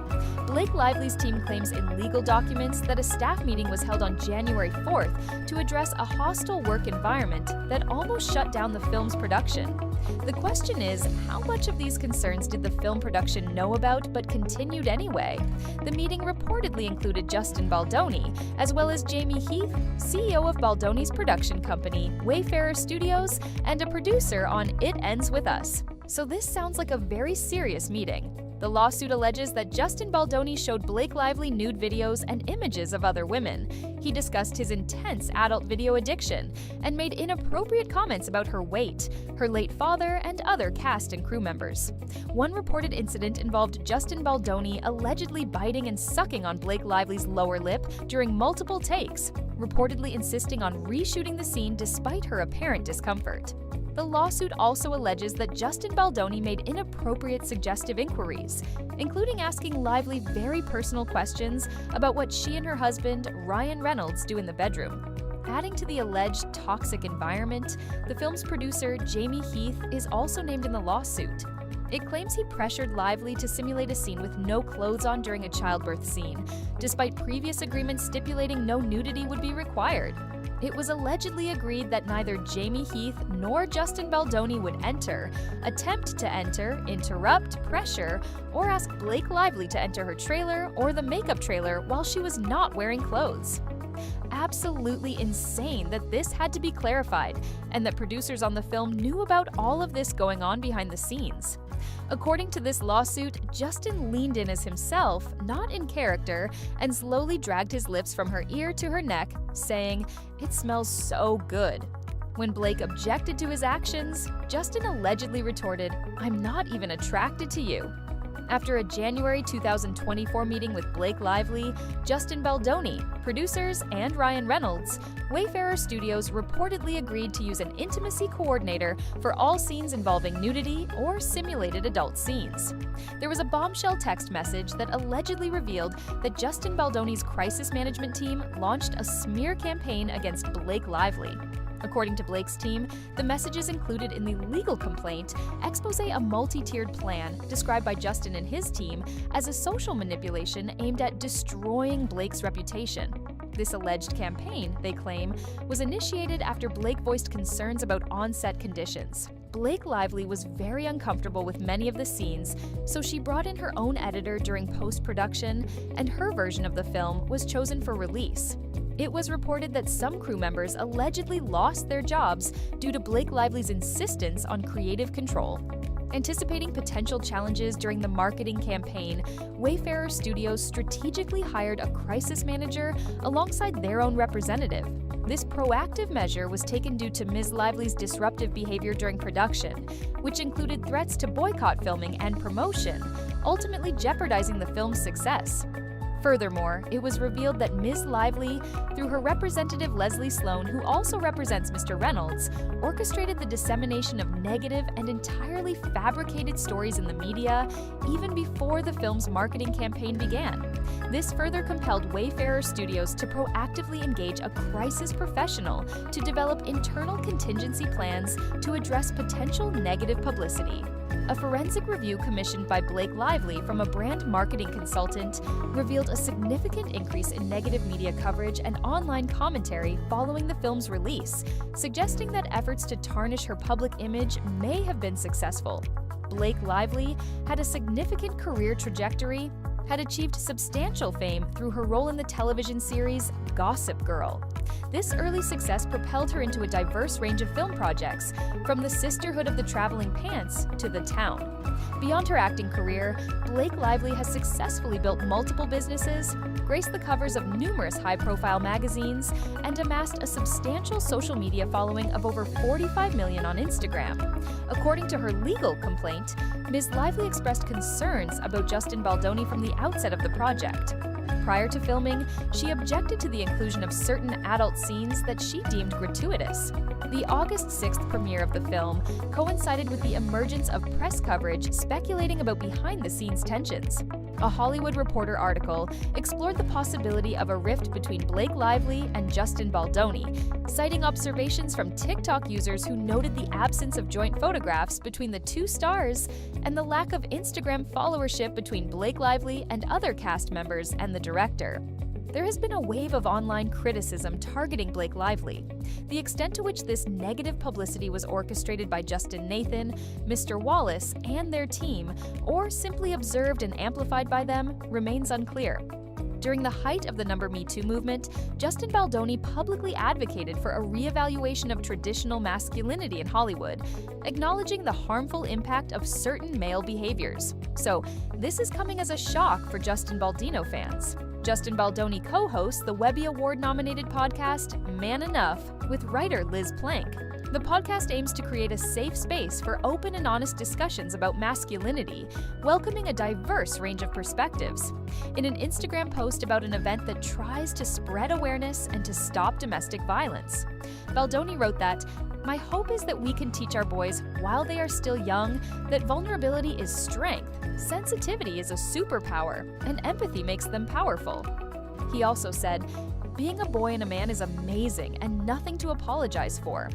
Blake Lively's team claims in legal documents that a staff meeting was held on January 4th to address a hostile work environment that almost shut down the film's production. The question is, how much of these concerns did the film production know about but continued anyway? The meeting reportedly included Justin Baldoni, as well as Jamie Heath, CEO of Baldoni's production company, Wayfarer Studios, and a producer on It Ends With Us. So this sounds like a very serious meeting. The lawsuit alleges that Justin Baldoni showed Blake Lively nude videos and images of other women. He discussed his intense adult video addiction and made inappropriate comments about her weight, her late father, and other cast and crew members. One reported incident involved Justin Baldoni allegedly biting and sucking on Blake Lively's lower lip during multiple takes, reportedly insisting on reshooting the scene despite her apparent discomfort. The lawsuit also alleges that Justin Baldoni made inappropriate suggestive inquiries, including asking Lively very personal questions about what she and her husband, Ryan Reynolds, do in the bedroom. Adding to the alleged toxic environment, the film's producer, Jamie Heath, is also named in the lawsuit. It claims he pressured Lively to simulate a scene with no clothes on during a childbirth scene, despite previous agreements stipulating no nudity would be required. It was allegedly agreed that neither Jamie Heath nor Justin Baldoni would enter, attempt to enter, interrupt, pressure, or ask Blake Lively to enter her trailer or the makeup trailer while she was not wearing clothes. Absolutely insane that this had to be clarified, and that producers on the film knew about all of this going on behind the scenes. According to this lawsuit, Justin leaned in as himself, not in character, and slowly dragged his lips from her ear to her neck, saying, "It smells so good." When Blake objected to his actions, Justin allegedly retorted, "I'm not even attracted to you." After a January 2024 meeting with Blake Lively, Justin Baldoni, producers, and Ryan Reynolds, Wayfarer Studios reportedly agreed to use an intimacy coordinator for all scenes involving nudity or simulated adult scenes. There was a bombshell text message that allegedly revealed that Justin Baldoni's crisis management team launched a smear campaign against Blake Lively. According to Blake's team, the messages included in the legal complaint expose a multi-tiered plan described by Justin and his team as a social manipulation aimed at destroying Blake's reputation. This alleged campaign, they claim, was initiated after Blake voiced concerns about on-set conditions. Blake Lively was very uncomfortable with many of the scenes, so she brought in her own editor during post-production, and her version of the film was chosen for release. It was reported that some crew members allegedly lost their jobs due to Blake Lively's insistence on creative control. Anticipating potential challenges during the marketing campaign, Wayfarer Studios strategically hired a crisis manager alongside their own representative. This proactive measure was taken due to Ms. Lively's disruptive behavior during production, which included threats to boycott filming and promotion, ultimately jeopardizing the film's success. Furthermore, it was revealed that Ms. Lively, through her representative Leslie Sloan, who also represents Mr. Reynolds, orchestrated the dissemination of negative and entirely fabricated stories in the media even before the film's marketing campaign began. This further compelled Wayfarer Studios to proactively engage a crisis professional to develop internal contingency plans to address potential negative publicity. A forensic review commissioned by Blake Lively from a brand marketing consultant revealed a significant increase in negative media coverage and online commentary following the film's release, suggesting that efforts to tarnish her public image may have been successful. Blake Lively had a significant career trajectory, had achieved substantial fame through her role in the television series Gossip Girl. This early success propelled her into a diverse range of film projects, from The Sisterhood of the Traveling Pants to The Town. Beyond her acting career, Blake Lively has successfully built multiple businesses, graced the covers of numerous high-profile magazines, and amassed a substantial social media following of over 45 million on Instagram. According to her legal complaint, Ms. Lively expressed concerns about Justin Baldoni from the outset of the project. Prior to filming, she objected to the inclusion of certain adult scenes that she deemed gratuitous. The August 6th premiere of the film coincided with the emergence of press coverage speculating about behind-the-scenes tensions. A Hollywood Reporter article explored the possibility of a rift between Blake Lively and Justin Baldoni, citing observations from TikTok users who noted the absence of joint photographs between the two stars and the lack of Instagram followership between Blake Lively and other cast members and the director. There has been a wave of online criticism targeting Blake Lively. The extent to which this negative publicity was orchestrated by Justin Nathan, Mr. Wallace, and their team, or simply observed and amplified by them, remains unclear. During the height of the Me Too movement, Justin Baldoni publicly advocated for a reevaluation of traditional masculinity in Hollywood, acknowledging the harmful impact of certain male behaviors. So, this is coming as a shock for Justin Baldino fans. Justin Baldoni co-hosts the Webby Award-nominated podcast Man Enough with writer Liz Plank. The podcast aims to create a safe space for open and honest discussions about masculinity, welcoming a diverse range of perspectives. In an Instagram post about an event that tries to spread awareness and to stop domestic violence, Baldoni wrote that, "My hope is that we can teach our boys, while they are still young, that vulnerability is strength, sensitivity is a superpower, and empathy makes them powerful." He also said, "Being a boy and a man is amazing and nothing to apologize for,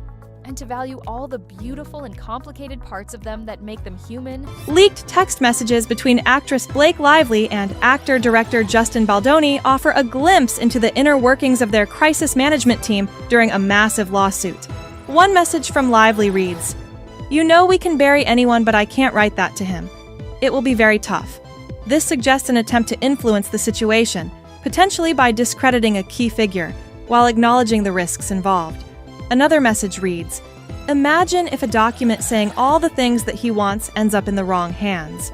and to value all the beautiful and complicated parts of them that make them human." Leaked text messages between actress Blake Lively and actor-director Justin Baldoni offer a glimpse into the inner workings of their crisis management team during a massive lawsuit. One message from Lively reads, "You know we can bury anyone, but I can't write that to him. It will be very tough." This suggests an attempt to influence the situation, potentially by discrediting a key figure, while acknowledging the risks involved. Another message reads, "Imagine if a document saying all the things that he wants ends up in the wrong hands."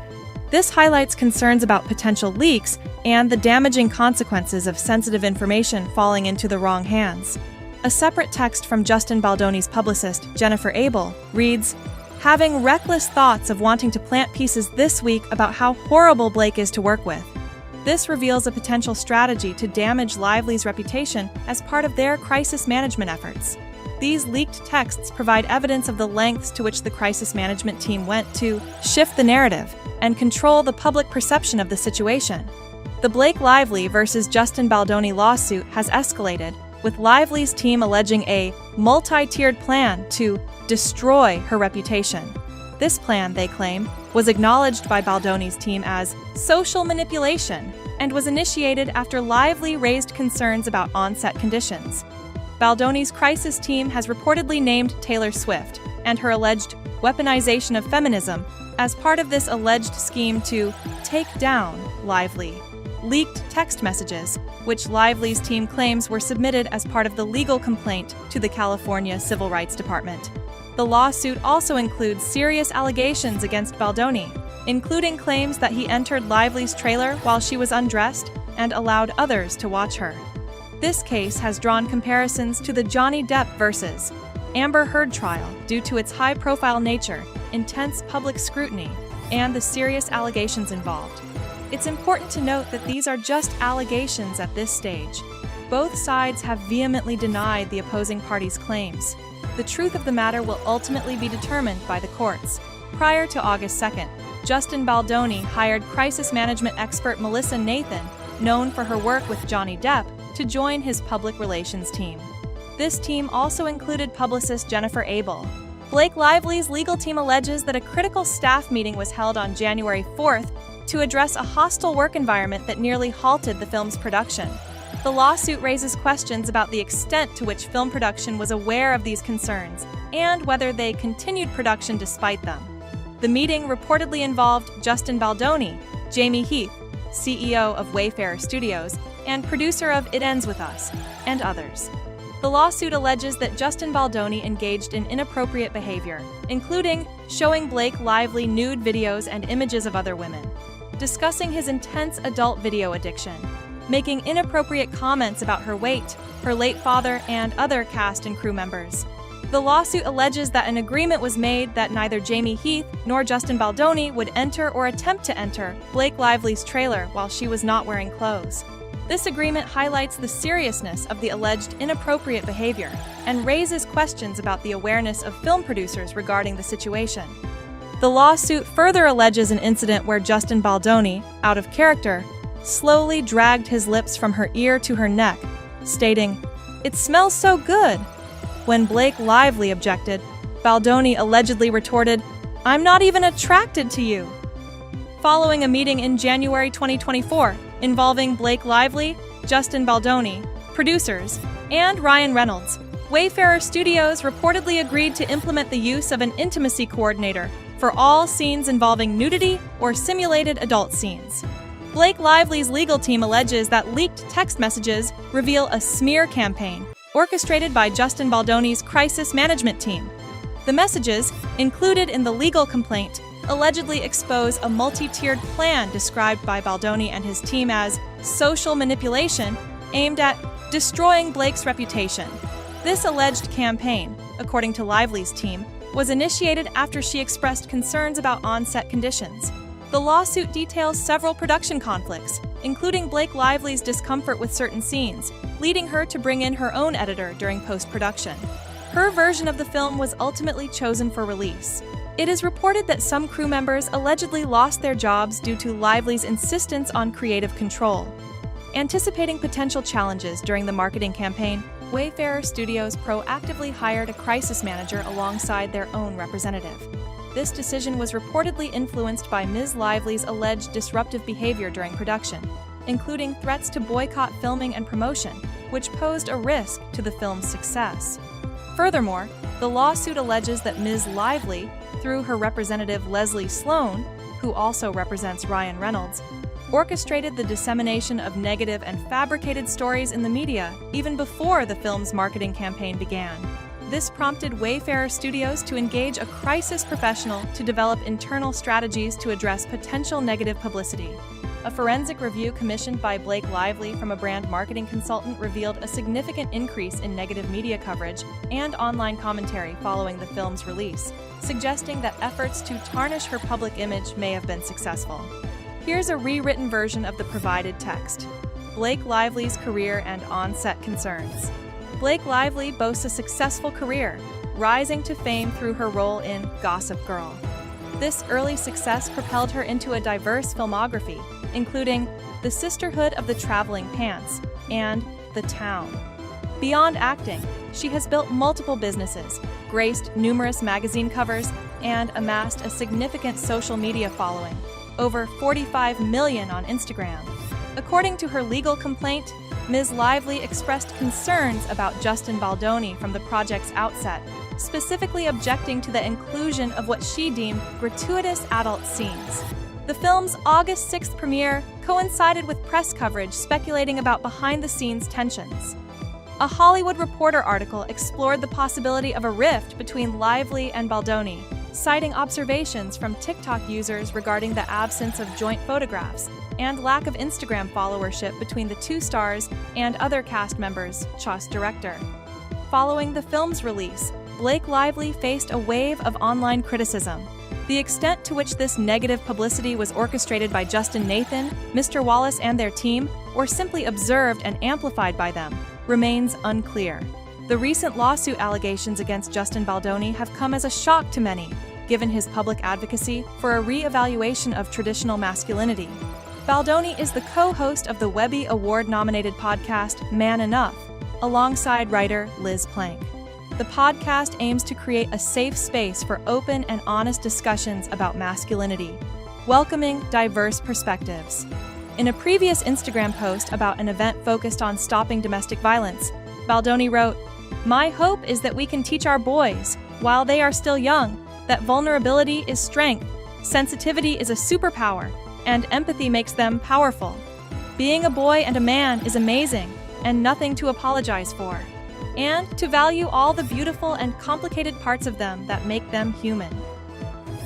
This highlights concerns about potential leaks and the damaging consequences of sensitive information falling into the wrong hands. A separate text from Justin Baldoni's publicist, Jennifer Abel, reads, "Having reckless thoughts of wanting to plant pieces this week about how horrible Blake is to work with." This reveals a potential strategy to damage Lively's reputation as part of their crisis management efforts. These leaked texts provide evidence of the lengths to which the crisis management team went to shift the narrative and control the public perception of the situation. The Blake Lively versus Justin Baldoni lawsuit has escalated, with Lively's team alleging a multi-tiered plan to destroy her reputation. This plan, they claim, was acknowledged by Baldoni's team as social manipulation and was initiated after Lively raised concerns about on-set conditions. Baldoni's crisis team has reportedly named Taylor Swift and her alleged weaponization of feminism as part of this alleged scheme to take down Lively. Leaked text messages, which Lively's team claims were submitted as part of the legal complaint to the California Civil Rights Department. The lawsuit also includes serious allegations against Baldoni, including claims that he entered Lively's trailer while she was undressed and allowed others to watch her. This case has drawn comparisons to the Johnny Depp versus Amber Heard trial due to its high-profile nature, intense public scrutiny, and the serious allegations involved. It's important to note that these are just allegations at this stage. Both sides have vehemently denied the opposing party's claims. The truth of the matter will ultimately be determined by the courts. Prior to August 2nd, Justin Baldoni hired crisis management expert Melissa Nathan, known for her work with Johnny Depp, to join his public relations team. This team also included publicist Jennifer Abel. Blake Lively's legal team alleges that a critical staff meeting was held on January 4th to address a hostile work environment that nearly halted the film's production. The lawsuit raises questions about the extent to which film production was aware of these concerns and whether they continued production despite them. The meeting reportedly involved Justin Baldoni, Jamie Heath, CEO of Wayfarer Studios and producer of It Ends With Us, and others. The lawsuit alleges that Justin Baldoni engaged in inappropriate behavior, including showing Blake Lively nude videos and images of other women, discussing his intense adult video addiction, making inappropriate comments about her weight, her late father, and other cast and crew members. The lawsuit alleges that an agreement was made that neither Jamie Heath nor Justin Baldoni would enter or attempt to enter Blake Lively's trailer while she was not wearing clothes. This agreement highlights the seriousness of the alleged inappropriate behavior and raises questions about the awareness of film producers regarding the situation. The lawsuit further alleges an incident where Justin Baldoni, out of character, slowly dragged his lips from her ear to her neck, stating, "It smells so good." When Blake Lively objected, Baldoni allegedly retorted, "I'm not even attracted to you." Following a meeting in January 2024 involving Blake Lively, Justin Baldoni, producers, and Ryan Reynolds, Wayfarer Studios reportedly agreed to implement the use of an intimacy coordinator for all scenes involving nudity or simulated adult scenes. Blake Lively's legal team alleges that leaked text messages reveal a smear campaign orchestrated by Justin Baldoni's crisis management team. The messages, included in the legal complaint, allegedly expose a multi-tiered plan described by Baldoni and his team as social manipulation aimed at destroying Blake's reputation. This alleged campaign, according to Lively's team, was initiated after she expressed concerns about on-set conditions. The lawsuit details several production conflicts, including Blake Lively's discomfort with certain scenes, leading her to bring in her own editor during post-production. Her version of the film was ultimately chosen for release. It is reported that some crew members allegedly lost their jobs due to Lively's insistence on creative control. Anticipating potential challenges during the marketing campaign, Wayfarer Studios proactively hired a crisis manager alongside their own representative. This decision was reportedly influenced by Ms. Lively's alleged disruptive behavior during production, including threats to boycott filming and promotion, which posed a risk to the film's success. Furthermore, the lawsuit alleges that Ms. Lively, through her representative Leslie Sloan, who also represents Ryan Reynolds, orchestrated the dissemination of negative and fabricated stories in the media even before the film's marketing campaign began. This prompted Wayfarer Studios to engage a crisis professional to develop internal strategies to address potential negative publicity. A forensic review commissioned by Blake Lively from a brand marketing consultant revealed a significant increase in negative media coverage and online commentary following the film's release, suggesting that efforts to tarnish her public image may have been successful. Here's a rewritten version of the provided text. Blake Lively's career and on-set concerns. Blake Lively boasts a successful career, rising to fame through her role in Gossip Girl. This early success propelled her into a diverse filmography, including The Sisterhood of the Traveling Pants and The Town. Beyond acting, she has built multiple businesses, graced numerous magazine covers, and amassed a significant social media following, over 45 million on Instagram. According to her legal complaint, Ms. Lively expressed concerns about Justin Baldoni from the project's outset, specifically objecting to the inclusion of what she deemed gratuitous adult scenes. The film's August 6th premiere coincided with press coverage speculating about behind-the-scenes tensions. A Hollywood Reporter article explored the possibility of a rift between Lively and Baldoni, citing observations from TikTok users regarding the absence of joint photographs and lack of Instagram followership between the two stars and other cast members, Chaw's director. Following the film's release, Blake Lively faced a wave of online criticism. The extent to which this negative publicity was orchestrated by Justin Nathan, Mr. Wallace and their team, or simply observed and amplified by them, remains unclear. The recent lawsuit allegations against Justin Baldoni have come as a shock to many, given his public advocacy for a re-evaluation of traditional masculinity. Baldoni is the co-host of the Webby Award-nominated podcast Man Enough, alongside writer Liz Plank. The podcast aims to create a safe space for open and honest discussions about masculinity, welcoming diverse perspectives. In a previous Instagram post about an event focused on stopping domestic violence, Baldoni wrote, "My hope is that we can teach our boys, while they are still young, that vulnerability is strength, sensitivity is a superpower, and empathy makes them powerful. Being a boy and a man is amazing, and nothing to apologize for, and to value all the beautiful and complicated parts of them that make them human."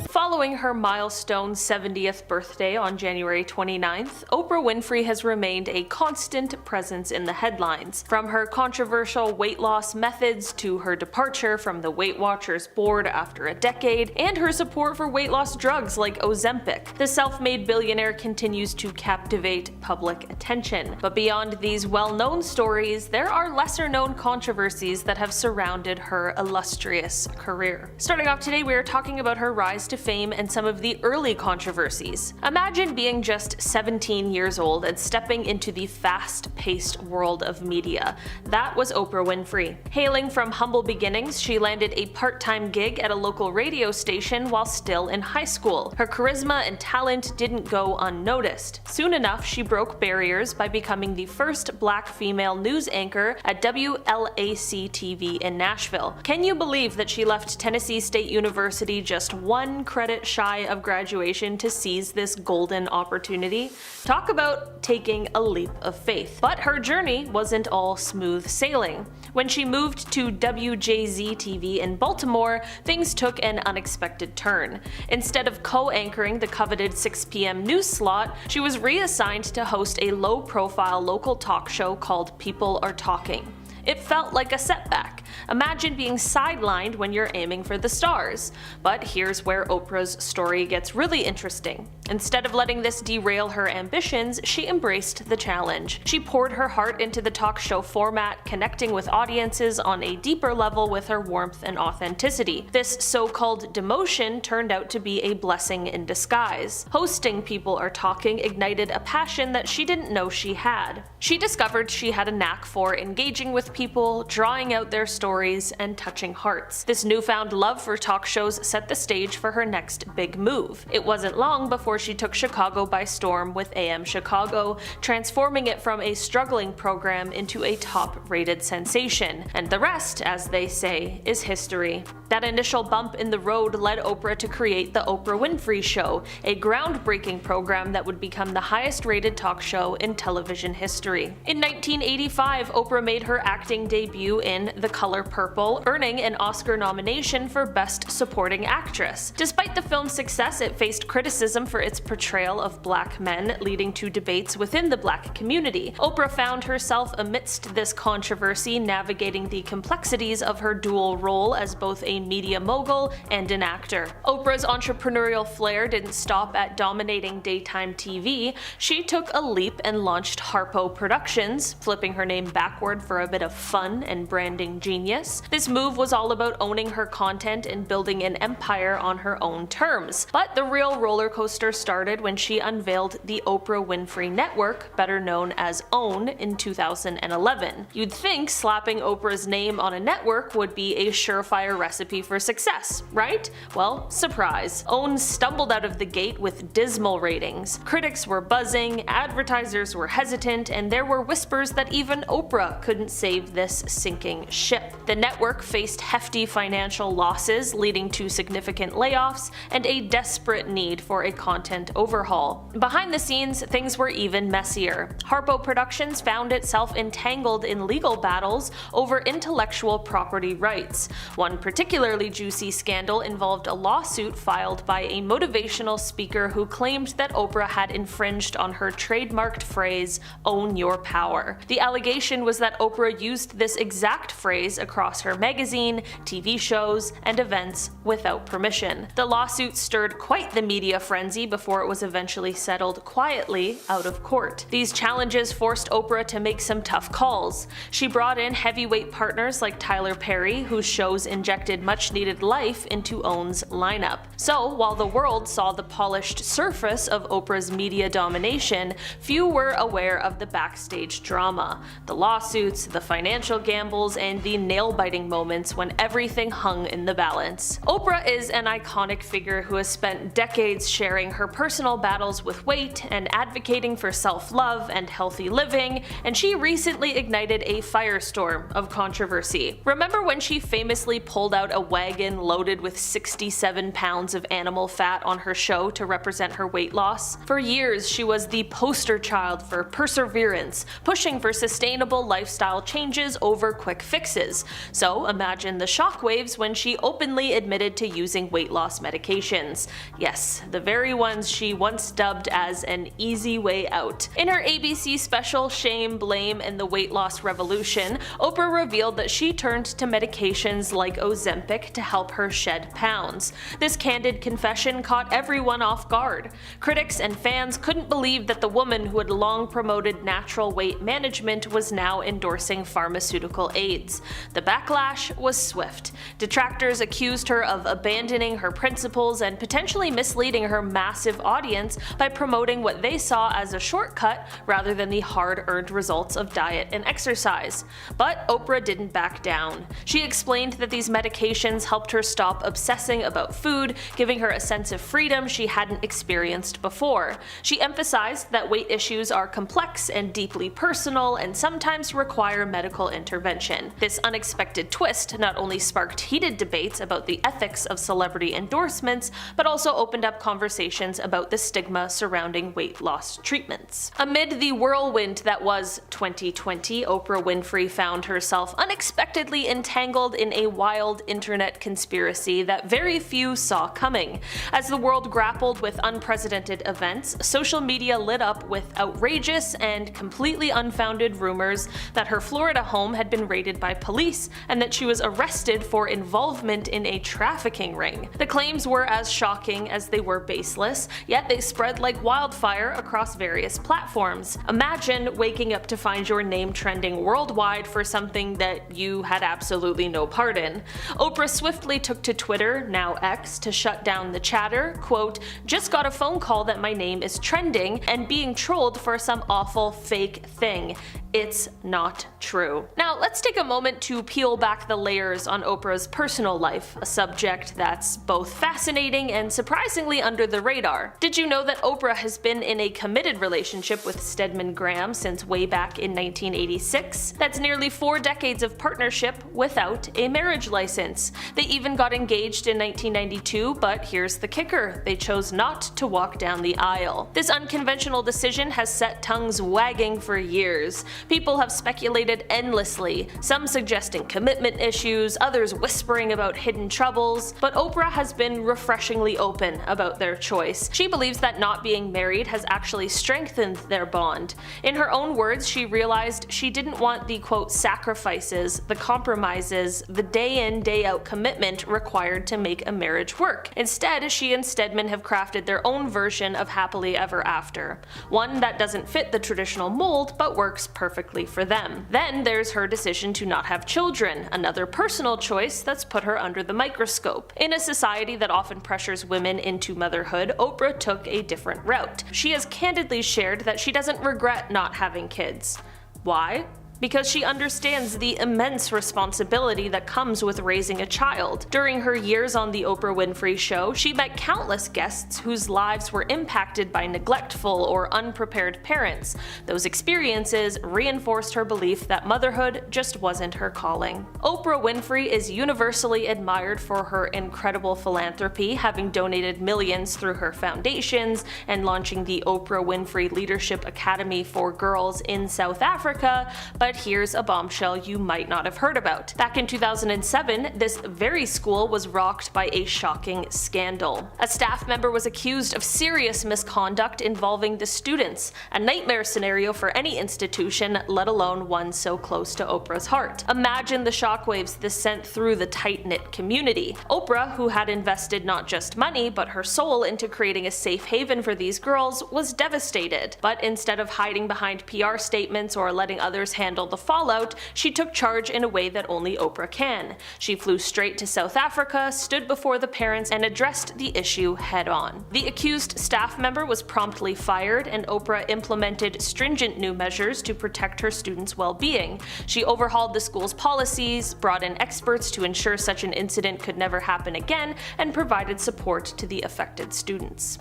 Following her milestone 70th birthday on January 29th, Oprah Winfrey has remained a constant presence in the headlines. From her controversial weight loss methods to her departure from the Weight Watchers board after a decade, and her support for weight loss drugs like Ozempic, the self-made billionaire continues to captivate public attention. But beyond these well-known stories, there are lesser-known controversies that have surrounded her illustrious career. Starting off today, we are talking about her rise to fame and some of the early controversies. Imagine being just 17 years old and stepping into the fast-paced world of media. That was Oprah Winfrey. Hailing from humble beginnings, she landed a part-time gig at a local radio station while still in high school. Her charisma and talent didn't go unnoticed. Soon enough, she broke barriers by becoming the first black female news anchor at WLAC-TV in Nashville. Can you believe that she left Tennessee State University just one credit shy of graduation to seize this golden opportunity? Talk about taking a leap of faith. But her journey wasn't all smooth sailing. When she moved to WJZ-TV in Baltimore, things took an unexpected turn. Instead of co-anchoring the coveted 6 p.m. news slot, she was reassigned to host a low-profile local talk show called People Are Talking. It felt like a setback. Imagine being sidelined when you're aiming for the stars. But here's where Oprah's story gets really interesting. Instead of letting this derail her ambitions, she embraced the challenge. She poured her heart into the talk show format, connecting with audiences on a deeper level with her warmth and authenticity. This so-called demotion turned out to be a blessing in disguise. Hosting People Are Talking ignited a passion that she didn't know she had. She discovered she had a knack for engaging with people, drawing out their stories, and touching hearts. This newfound love for talk shows set the stage for her next big move. It wasn't long before she took Chicago by storm with AM Chicago, transforming it from a struggling program into a top-rated sensation. And the rest, as they say, is history. That initial bump in the road led Oprah to create The Oprah Winfrey Show, a groundbreaking program that would become the highest-rated talk show in television history. In 1985, Oprah made her acting debut in The Color Purple, earning an Oscar nomination for Best Supporting Actress. Despite the film's success, it faced criticism for its portrayal of black men, leading to debates within the black community. Oprah found herself amidst this controversy, navigating the complexities of her dual role as both a media mogul and an actor. Oprah's entrepreneurial flair didn't stop at dominating daytime TV. She took a leap and launched Harpo Productions, flipping her name backward for a bit of fun and branding genius. This move was all about owning her content and building an empire on her own terms. But the real roller coaster started when she unveiled the Oprah Winfrey Network, better known as OWN, in 2011. You'd think slapping Oprah's name on a network would be a surefire recipe for success, right? Well, surprise. OWN stumbled out of the gate with dismal ratings. Critics were buzzing, advertisers were hesitant, and there were whispers that even Oprah couldn't save this sinking ship. The network faced hefty financial losses, leading to significant layoffs and a desperate need for a content overhaul. Behind the scenes, things were even messier. Harpo Productions found itself entangled in legal battles over intellectual property rights. One particularly juicy scandal involved a lawsuit filed by a motivational speaker who claimed that Oprah had infringed on her trademarked phrase, "Own your power." The allegation was that Oprah used used this exact phrase across her magazine, TV shows, and events without permission. The lawsuit stirred quite the media frenzy before it was eventually settled quietly out of court. These challenges forced Oprah to make some tough calls. She brought in heavyweight partners like Tyler Perry, whose shows injected much-needed life into OWN's lineup. So, while the world saw the polished surface of Oprah's media domination, few were aware of the backstage drama, the lawsuits, the financial gambles, and the nail-biting moments when everything hung in the balance. Oprah is an iconic figure who has spent decades sharing her personal battles with weight and advocating for self-love and healthy living, and she recently ignited a firestorm of controversy. Remember when she famously pulled out a wagon loaded with 67 pounds of animal fat on her show to represent her weight loss? For years, she was the poster child for perseverance, pushing for sustainable lifestyle changes over quick fixes. So imagine the shockwaves when she openly admitted to using weight loss medications. Yes, the very ones she once dubbed as an easy way out. In her ABC special Shame, Blame, and the Weight Loss Revolution, Oprah revealed that she turned to medications like Ozempic to help her shed pounds. This candid confession caught everyone off guard. Critics and fans couldn't believe that the woman who had long promoted natural weight management was now endorsing pharmaceutical aids. The backlash was swift. Detractors accused her of abandoning her principles and potentially misleading her massive audience by promoting what they saw as a shortcut rather than the hard-earned results of diet and exercise. But Oprah didn't back down. She explained that these medications helped her stop obsessing about food, giving her a sense of freedom she hadn't experienced before. She emphasized that weight issues are complex and deeply personal and sometimes require medical intervention. This unexpected twist not only sparked heated debates about the ethics of celebrity endorsements, but also opened up conversations about the stigma surrounding weight loss treatments. Amid the whirlwind that was 2020, Oprah Winfrey found herself unexpectedly entangled in a wild internet conspiracy that very few saw coming. As the world grappled with unprecedented events, social media lit up with outrageous and completely unfounded rumors that her Florida home had been raided by police and that she was arrested for involvement in a trafficking ring. The claims were as shocking as they were baseless, yet they spread like wildfire across various platforms. Imagine waking up to find your name trending worldwide for something that you had absolutely no part in. Oprah swiftly took to Twitter, now X, to shut down the chatter, quote, "Just got a phone call that my name is trending and being trolled for some awful fake thing. It's not true." Now, let's take a moment to peel back the layers on Oprah's personal life, a subject that's both fascinating and surprisingly under the radar. Did you know that Oprah has been in a committed relationship with Stedman Graham since way back in 1986? That's nearly 4 decades of partnership without a marriage license. They even got engaged in 1992, but here's the kicker: they chose not to walk down the aisle. This unconventional decision has set tongues wagging for years. People have speculated endlessly, some suggesting commitment issues, others whispering about hidden troubles, but Oprah has been refreshingly open about their choice. She believes that not being married has actually strengthened their bond. In her own words, she realized she didn't want the quote sacrifices, the compromises, the day in, day out commitment required to make a marriage work. Instead, she and Stedman have crafted their own version of happily ever after, one that doesn't fit the traditional mold but works perfectly for them. Then there's her decision to not have children, another personal choice that's put her under the microscope. In a society that often pressures women into motherhood, Oprah took a different route. She has candidly shared that she doesn't regret not having kids. Why? Because she understands the immense responsibility that comes with raising a child. During her years on The Oprah Winfrey Show, she met countless guests whose lives were impacted by neglectful or unprepared parents. Those experiences reinforced her belief that motherhood just wasn't her calling. Oprah Winfrey is universally admired for her incredible philanthropy, having donated millions through her foundations and launching the Oprah Winfrey Leadership Academy for Girls in South Africa. But here's a bombshell you might not have heard about. Back in 2007, this very school was rocked by a shocking scandal. A staff member was accused of serious misconduct involving the students, a nightmare scenario for any institution, let alone one so close to Oprah's heart. Imagine the shockwaves this sent through the tight-knit community. Oprah, who had invested not just money but her soul into creating a safe haven for these girls, was devastated. But instead of hiding behind PR statements or letting others handle the fallout, she took charge in a way that only Oprah can. She flew straight to South Africa, stood before the parents, and addressed the issue head-on. The accused staff member was promptly fired, and Oprah implemented stringent new measures to protect her students' well-being. She overhauled the school's policies, brought in experts to ensure such an incident could never happen again, and provided support to the affected students.